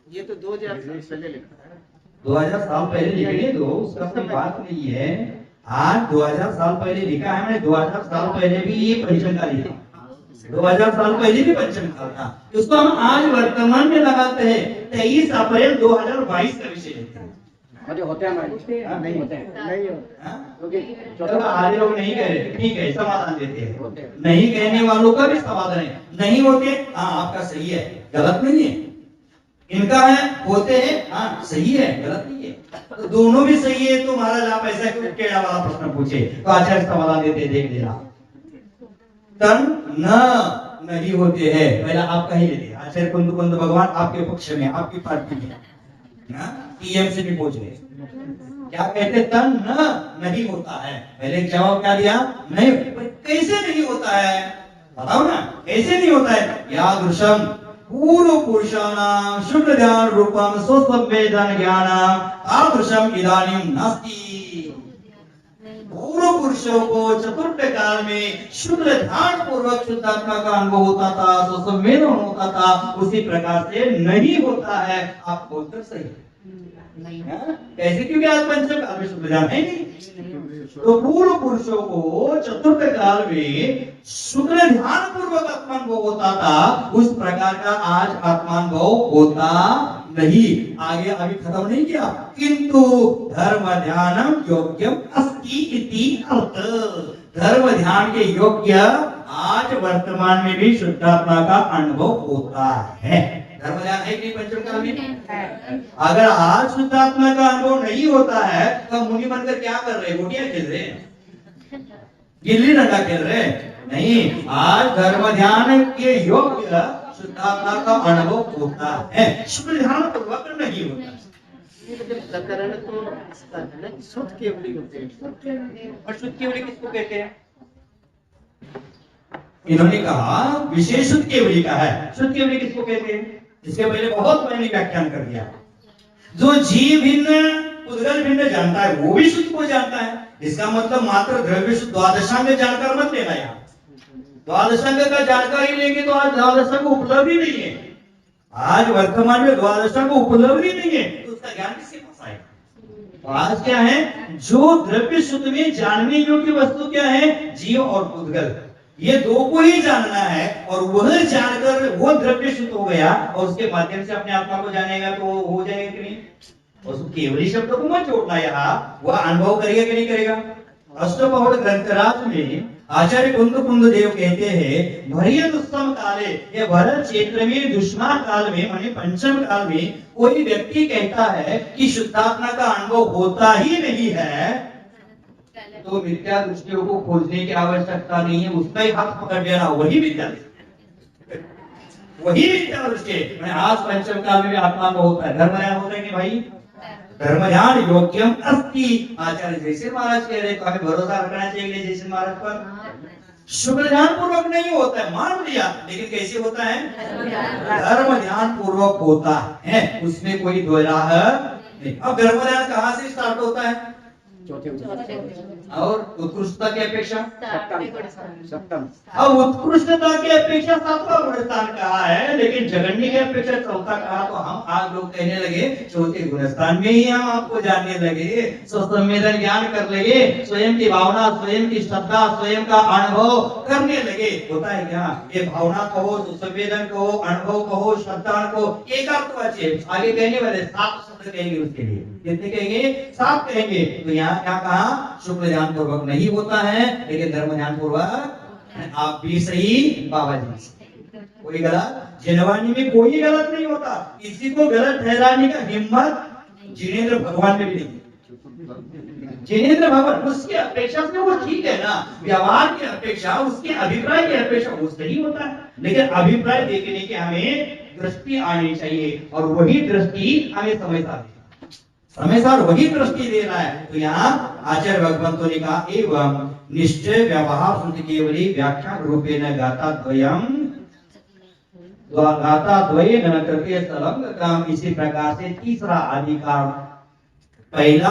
ये तो 2000 साल पहले लिखा है,
2000 साल पहले लिखने दो, उसका कोई बात नहीं है। आज 2000 साल पहले लिखा है, मैंने 2000 साल पहले भी ये पंचम काल लिखा, 2000 साल पहले भी पंचम काल था। उसको हम आज वर्तमान में लगाते हैं। 23 अप्रैल 2022 का विषय लेते हैं।
होते हैं नहीं होते हैं,
चलो आधे लोग नहीं कह रहे, ठीक है, समाधान देते हैं। नहीं कहने वालों का भी समाधान है। नहीं होते, हाँ आपका सही है, गलत नहीं है। इनका है, होते हैं, हाँ सही है, गलत नहीं है। तो दोनों भी सही है तो महाराज आप ऐसा क्यों टेढ़ा वाला प्रश्न पूछे? तो आचार्य समाधान देते, देख लेना। तन न नहीं होते हैं, पहले आप कहीं लेते। आचार्य कुंद कुंद भगवान आपके पक्ष में, आपकी पार्टी में, टीएमसी भी पूछ रहे, क्या कहते? तन न नहीं होता है। पहले जवाब क्या दिया? नहीं। कैसे नहीं होता है बताओ ना, कैसे नहीं होता है? यादृशम पूर्व पुरुषाणाम शुक्ल ध्यान रूपम स्वसंवेदन ज्ञानम तादृशम इदानीं नास्ति। पूर्व पुरुषों को चतुर्थ काल में शुक्ल ध्यान पूर्वक शुद्धात्मा का अनुभव होता था, स्वसंवेदन होता था, उसी प्रकार से नहीं होता है। आप बोलते सही नहीं है? कैसे? क्योंकि आज पंचम काल में शुक्ल ध्यान है नहीं। तो पूर्व पुरुषों को चतुर्थ काल में शुक्ल ध्यान पूर्वक आत्मानुभव होता था, उस प्रकार का आज आत्मानुभव होता नहीं। आगे अभी खत्म नहीं किया, किंतु धर्म ध्यानम योग्यम अस्ति इति अर्थ। धर्म ध्यान के योग्य आज वर्तमान में भी शुद्धात्मा का अनुभव होता है। धर्म ध्यान है कि पंचम काल में? अगर आज शुद्धात्मा का अनुभव नहीं होता है तो मुनि बनकर क्या कर रहे? गोटियां खेल रहे हैं, गिल्ली डंडा खेल रहे हैं? नहीं, आज धर्म ध्यान के योग्य शुद्धात्मा का अनुभव होता है, शुद्ध ध्यान पूर्वक नहीं होता।
प्रकरण तो शुद्ध केवली होते हैं।
और शुद्ध केवली किसको कहते हैं? इन्होंने कहा विशेष शुद्ध केवली का है। शुद्ध केवली किसको कहते हैं? इसके पहले बहुत मैंने व्याख्यान कर दिया। जो जीव भिन्न उद्गल भिन्न जानता है वो भी शुद्ध को जानता है। इसका मतलब मात्र द्रव्य शुद्ध द्वादशांग जानकार मत लेना। यहाँ द्वादशांग का जानकारी लेंगे तो आज द्वादशांग उपलब्ध ही नहीं है। आज वर्तमान में द्वादशांग उपलब्ध ही नहीं है तो उसका ज्ञान किसके पास आएगा? तो आज क्या है? जो द्रव्य शुद्ध में जानने योग्य वस्तु क्या है? जीव और उद्गल, ये दो को ही जानना है। और वह जानकर वो द्रव्य शुद्ध हो गया और उसके माध्यम से अपने आत्मा को जानेगा तो हो जाएगा कि नहीं? उसको केवली शब्द को मत जोड़ना, यहाँ वह अनुभव करेगा कि नहीं करेगा? अष्टपहड़ ग्रंथराज में आचार्य कुंद कुंद देव कहते हैं, भरिय दुष्म काले, ये भरत क्षेत्र में दुष्मान काल में माने पंचम काल में कोई व्यक्ति कहता है कि शुद्धात्मा का अनुभव होता ही नहीं है, तो मिथ्या दृष्टियों को खोजने की आवश्यकता नहीं है, उसका ही हाथ पकड़ लेना, वही विद्या वही विद्या दृष्टि। आज पंचम काल में भी आत्मा को होता है। धर्म ध्यान होता है कि भाई धर्म ध्यान योग्यम अस्ति। आचार्य जैसे महाराज कह रहे तो हमें भरोसा रखना चाहिए जैसे महाराज पर। शुक्ल ध्यान पूर्वक नहीं होता है, मान लिया, लेकिन कैसे होता है? धर्म ध्यान पूर्वक होता है, उसमें कोई दो राह नहीं। अब धर्म ध्यान कहाँ से स्टार्ट होता है? और उत्कृष्टता की अपेक्षा सप्तम। अब उत्कृष्टता की अपेक्षा सातवां गुण स्थान कहा है, लेकिन जगन्य की अपेक्षा चौथा कहा। तो हम आज लोग कहने लगे चौथे गुण स्थान में ही हम आपको जानने लगे, स्वसंवेदन ज्ञान कर लगे, स्वयं की भावना, स्वयं की श्रद्धा, स्वयं का अनुभव करने लगे। होता है क्या? ये भावना कहो, संवेदन कहो, अनुभव कहो, श्रद्धा कहो, एकार्थवाची। आगे कहने वाले 7 शब्द कहेंगे उसके लिए। कितने कहेंगे? 7 कहेंगे। तो यहाँ क्या कहा? शुक्ल ध्यान पूर्वक नहीं होता है, लेकिन धर्म ध्यान पूर्वक। आप भी सही, बाबा जी कोई गलत, जिनवानी में कोई गलत नहीं होता। किसी को गलत ठहराने का हिम्मत जिनेंद्र भगवान में भी नहीं। जिनेंद्र भगवान उसकी अपेक्षा से वो ठीक है ना, व्यवहार की अपेक्षा, उसके अभिप्राय की अपेक्षा वो सही होता है, लेकिन अभिप्राय देखने की हमें दृष्टि आनी चाहिए, और वही दृष्टि हमें समय सार वही दृष्टि देना है। तो यहाँ आचार्य भगवंतों ने कहा एवं निश्चय व्यवहार शुद्ध केवली व्याख्यान रूपेण गाता द्वयम गाता द्वये न तृतीय तलंग काम। इसी प्रकार से तीसरा अधिकार, पहला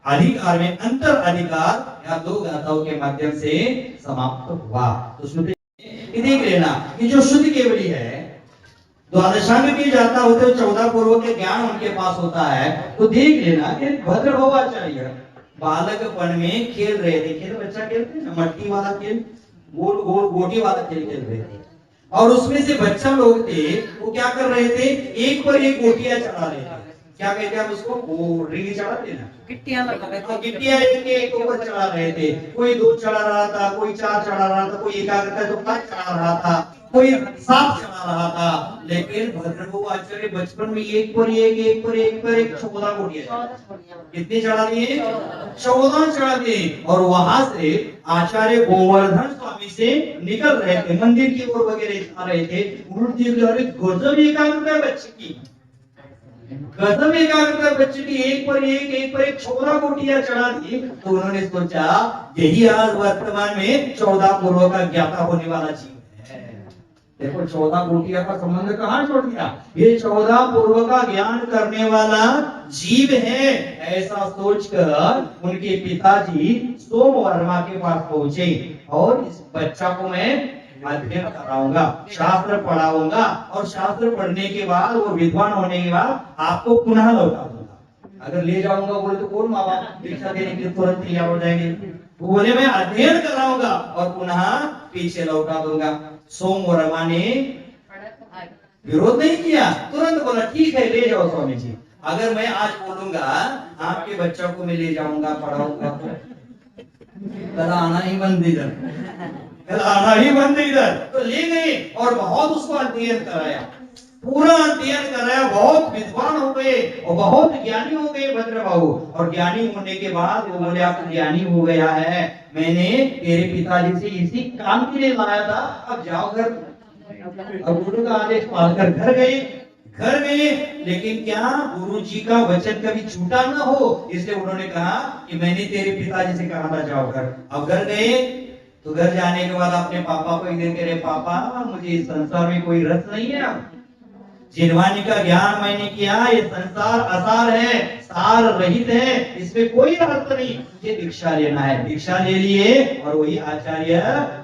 अधिकार में अंतर अधिकार या 2 गाथाओं के माध्यम से समाप्त हुआ। तो शुद्ध देख लेना कि जो शुद्ध केवली है, द्वादशांग की जाता होते 14 पूर्व के ज्ञान उनके पास होता है। तो देख लेना कि भद्र भवाचार्य बालकपन में खेल रहे थे, खेल बच्चा खेलते हैं ना, मट्टी वाला खेल, गोल गोल गोटी वाला खेल खेल रहे थे, और उसमें से बच्चा लोग थे वो क्या कर रहे थे? एक पर एक गोटियां चढ़ा रहे थे। क्या कहते हैं उसको? वो रिंग चढ़ाते ना, गिट्टियां लगा रहे थे, गिट्टियां एक ऊपर चढ़ा रहे थे। कोई 2 चढ़ा रहा था, कोई 4 चढ़ा रहा था, कोई 1 तो 5 चढ़ा रहा था, कोई 7 चढ़ा चढ़ा रहा था, लेकिन भद्रभू आचार्य बचपन में एक पर एक 14 गोटियां, कितनी चढ़ा दिए? 14 चढ़ा दिए। और वहां से आचार्य गोवर्धन स्वामी से निकल रहे थे, मंदिर की ओर वगैरह आ रहे थे। उन्होंने देखा, अरे गजब एकाग्रता है बच्चे की, गजब एकाग्रता बच्चे की, एक पर एक 14 गोटियां चढ़ा दी। तो उन्होंने सोचा यही आज वर्तमान में 14 पूर्व का ज्ञाता होने वाला जीव है। देखो 14 गोटियां का संबंध कहां छोड़ दिया, ये 14 पूर्व का ज्ञान करने वाला जीव है। ऐसा सोचकर उनके पिताजी सोम वर्मा के पास पहुंचे और इस बच्चा को मैं अध्ययन कराऊंगा, शास्त्र पढ़ाऊंगा, और शास्त्र पढ़ने के बाद वो विद्वान होने के बाद आपको पुनः लौटा दूंगा। अगर ले जाऊंगा बोले तो कौन माँ बाप दीक्षा देने के लिए तुरंत तैयार हो जाएंगे। वो बोले मैं अध्ययन कराऊंगा और पुनः पीछे लौटा दूंगा। सोम वर्मा ने विरोध नहीं किया, तुरंत बोला ठीक है ले जाओ स्वामी जी। अगर मैं आज बोलूंगा आपके बच्चों को मैं ले जाऊंगा पढ़ाऊंगा, कल आना ही बंद इधर, आना ही बंद इधर। तो ले गए और बहुत उसको अध्ययन कराया, पूरा अध्ययन कराया, बहुत विद्वान हो गए और बहुत ज्ञानी हो गए भद्रबाहु। और ज्ञानी होने के बाद वो बोले आप ज्ञानी हो गया है, मैंने तेरे पिताजी से इसी काम के लिए लाया था, अब जाओ घर। अब गुरु का आदेश पालकर घर गए, लेकिन क्या गुरु जी का वचन कभी छूटा ना हो, इसलिए उन्होंने कहा कि मैंने तेरे पिताजी से कहा था जाओ घर। अब घर गए तो घर जाने के बाद अपने पापा को एक दिन कह रहे, पापा मुझे इस संसार में कोई रस नहीं है, जिनवानी का ज्ञान मैंने किया, ये संसार असार है, सार रहित है, इसमें कोई अर्थ नहीं, मुझे दीक्षा लेना है। दीक्षा ले लिए और वही आचार्य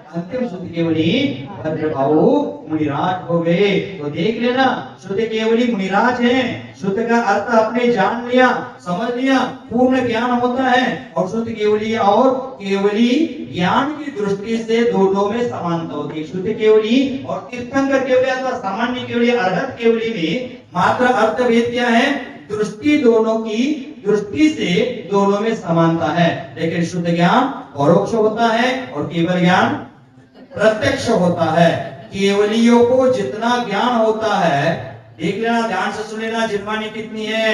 अंतिम शुद्ध केवली भद्रबाहु मुनिराज हो गए। तो देख लेना, शुद्ध केवली मुनिराज है। शुद्ध का अर्थ आपने जान लिया, समझ लिया, पूर्ण ज्ञान होता है। और शुद्ध केवली और केवली ज्ञान की दृष्टि से दोनों में समानता होती है। शुद्ध केवली और तीर्थंकर केवली अथवा सामान्य केवली, अर्हत केवली में मात्र अर्थभेद क्या है, दृष्टि दोनों की दृष्टि से दोनों में समानता है। लेकिन शुद्ध ज्ञान परोक्ष होता है और केवल ज्ञान प्रत्यक्ष होता है। केवलियों को जितना ज्ञान होता है, देख लेना, ध्यान से सुन लेना, जिनवानी कितनी है,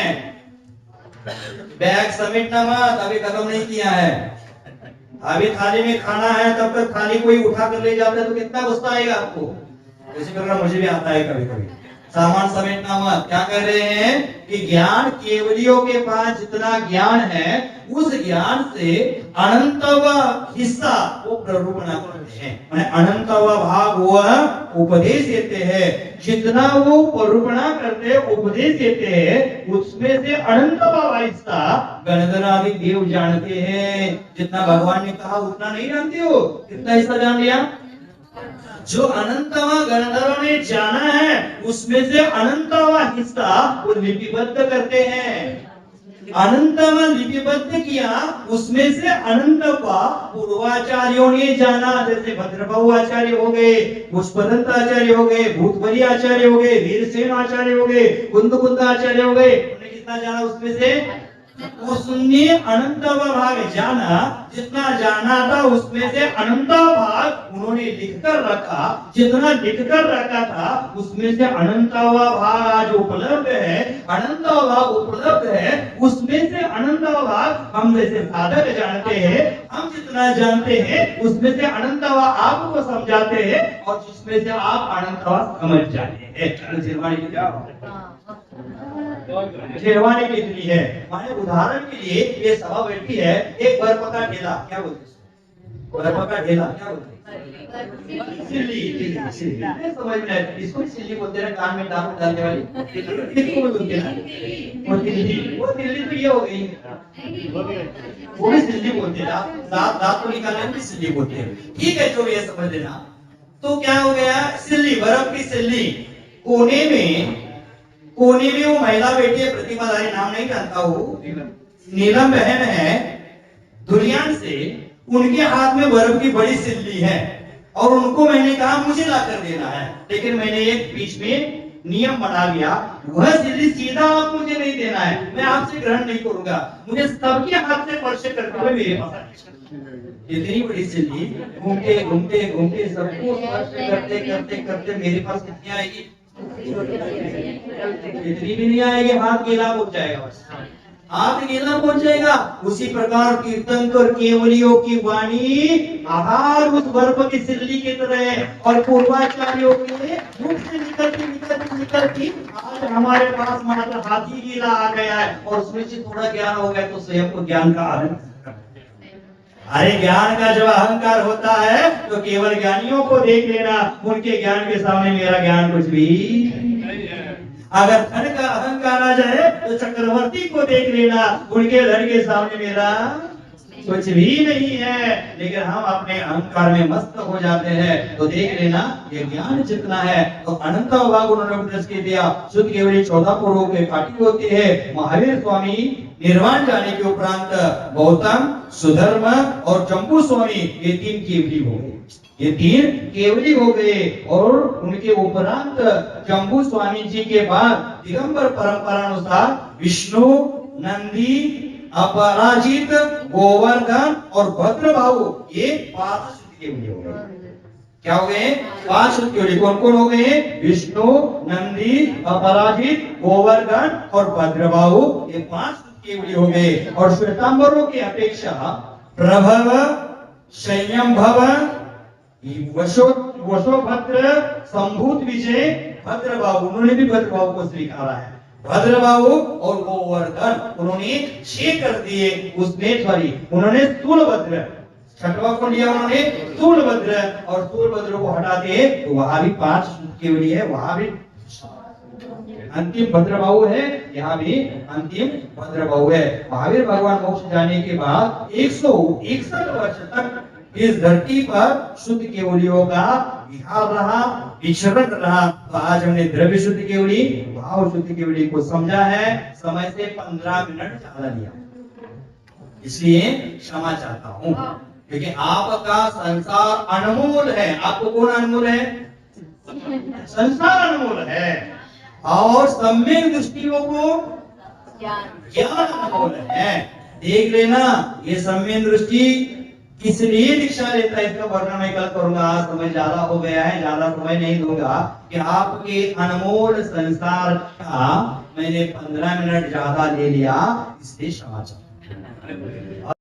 बैग समेटना मत, अभी खत्म नहीं किया है। अभी थाली में खाना है, तब तक थाली कोई उठा कर ले जाता है तो कितना गुस्सा आएगा आपको। इसी प्रकार मुझे भी आता है कभी कभी, सामान समेटना मत। क्या कह रहे हैं कि ज्ञान केवलियों के पास जितना ज्ञान है, उस ज्ञान से अनंतव हिस्सा वो प्ररूपणा करते हैं, माने अनंतव भाग वह उपदेश देते हैं। जितना वो प्ररूपणा करते, उपदेश देते हैं, उसमें से अनंतव हिस्सा गणधर आदि देव जानते हैं। जितना भगवान ने कहा उतना नहीं जानते हो, कितना हिस्सा जान लिया? जो अनंतवा गणधरों ने जाना है, उसमें से अनंतवा हिस्सा वो लिपिबद्ध करते हैं। अनंतवा लिपिबद्ध किया, उसमें से अनंतवा पूर्वाचार्यों ने जाना। जैसे भद्रबाहु आचार्य हो गए, पुष्पदंत आचार्य हो गए, भूतबली आचार्य हो गए, वीरसेन आचार्य हो गए, कुंद आचार्य हो गए। उन्होंने कितना जाना उसमें से? उसने अनंत भाग जाना, जितना जाना था उसमें से अनंत भाग उन्होंने लिखकर रखा। जितना लिखकर रखा था उसमें से अनंत भाग आज उपलब्ध है। अनंत भाग उपलब्ध है, उसमें से अनंत भाग हम जैसे साधक जानते हैं। हम जितना जानते हैं उसमें से अनंत भाग आपको समझाते हैं, और जिसमें से आप अनंत भाग समझ जाते हैं। शेरवानी कितनी है, माने उदाहरण के लिए ये सभा बैठी है, एक बर्फ का ढेला, क्या बोलते हैं? बर्फ का ढेला क्या बोलते हैं? सिल्ली। समझ में, इसको सिल्ली बोलते हैं, कान में दांत डालने वाली, इसको बोलते हैं वो सिल्ली। तो ये हो गई, वो भी सिल्ली बोलते हैं, दांत को निकालने की सिल्ली बोलते हैं। ठीक है, जो ये समझ लेना। तो क्या हो गया, सिल्ली, बर्फ की सिल्ली। कोने में वो महिला बैठी है, प्रतिभाधारी, नाम नहीं जानता हूँ, नीलम बहन है दुनिया से। उनके हाथ में बर्फ की बड़ी सिल्ली है और उनको मैंने कहा मुझे ला कर देना है, लेकिन मैंने एक बीच में नियम बना लिया, वह सिल्ली सीधा आप मुझे नहीं देना है, मैं आपसे ग्रहण नहीं करूंगा, मुझे सबके हाथ से स्पर्श करते हुए मेरे पास। इतनी बड़ी सिल्ली घूमते घूमते घूमते सबको स्पर्श करते करते करते मेरे पास कितनी आएगी? इतनी भी नहीं आएगी, हाथ गीला हो जाएगा, बस हाथ गीला हो जाएगा। उसी प्रकार तीर्थंकर केवलियों की वाणी आहार उस बर्फ की सिल्ली की तरह है, और पूर्वाचार्यों के मुख से निकलती आज हमारे पास मात्र हाथ ही गीला आ गया है, और उसमें से थोड़ा ज्ञान हो गया तो स्वयं को ज्ञान का आनंद। अरे ज्ञान का जब अहंकार होता है तो केवल ज्ञानियों को देख लेना, उनके ज्ञान के सामने मेरा ज्ञान कुछ भी नहीं है। अगर धन का अहंकार आ जाए तो चक्रवर्ती को देख लेना, उनके धन के सामने मेरा कुछ भी नहीं है। लेकिन हम अपने अहंकार में मस्त हो जाते हैं तो देख लेना ये ज्ञान जितना है। तो अनंत भाग उन्होंने उपदेश के दिया। शुद्ध केवली 14 पूर्वों के काटी होती है। महावीर स्वामी निर्वाण जाने के उपरांत गौतम, सुधर्म और जम्बू स्वामी ये 3 केवली हो गए, ये 3 केवली हो गए। और उनके उपरांत जम्बू स्वामी जी के बाद दिगंबर परंपरा अनुसार विष्णु, नंदी, अपराजित, गोवर्धन और भद्रबाहु ये 5 शुद्ध केवली हो गए। क्या हो गए? 5 शुद्ध केवली। कौन कौन हो गए? विष्णु, नंदी, अपराजित, गोवर्धन और भद्रबाहु ये 5 शुद्ध केवली हो गए। और श्वेतांबरों की अपेक्षा प्रभव, संयमभव, वशोभद्र, संभूत विजय, भद्रबाहु, उन्होंने भी भद्रबाहु को स्वीकारा है। भद्रबाहु और गोवर्धन उन्होंने 6 कर दिए। उसमें सॉरी उन्होंने स्थूलभद्र, 6वां को लिया उन्होंने स्थूलभद्र, और स्थूलभद्र को हटा दे तो वहां भी 5 केवली है, वहां भी अंतिम भद्रबाहु है, यहाँ भी अंतिम भद्रबाहु है। महावीर भगवान मोक्ष जाने के बाद 161 वर्ष तक इस धरती पर शुद्ध केवलियों का विहार रहा, विचरण रहा। तो आज हमने द्रव्य शुद्ध केवली, भाव शुद्ध केवली को समझा है। समय से 15 मिनट ज्यादा लिया, इसलिए क्षमा चाहता हूँ, क्योंकि आपका संसार अनमोल है। आपको कौन अनमोल है? संसार अनमोल है, और सम्यक दृष्टियों को ज्ञान अनमोल है। देख लेना ये सम्यक दृष्टि किस लिए दीक्षा लेता है, इसका वर्णन मैं कल करूंगा। आज समय ज्यादा हो गया है, ज्यादा समय नहीं दूंगा कि आपके अनमोल संसार का मैंने 15 मिनट ज्यादा ले लिया, इसलिए क्षमा चाहता हूं।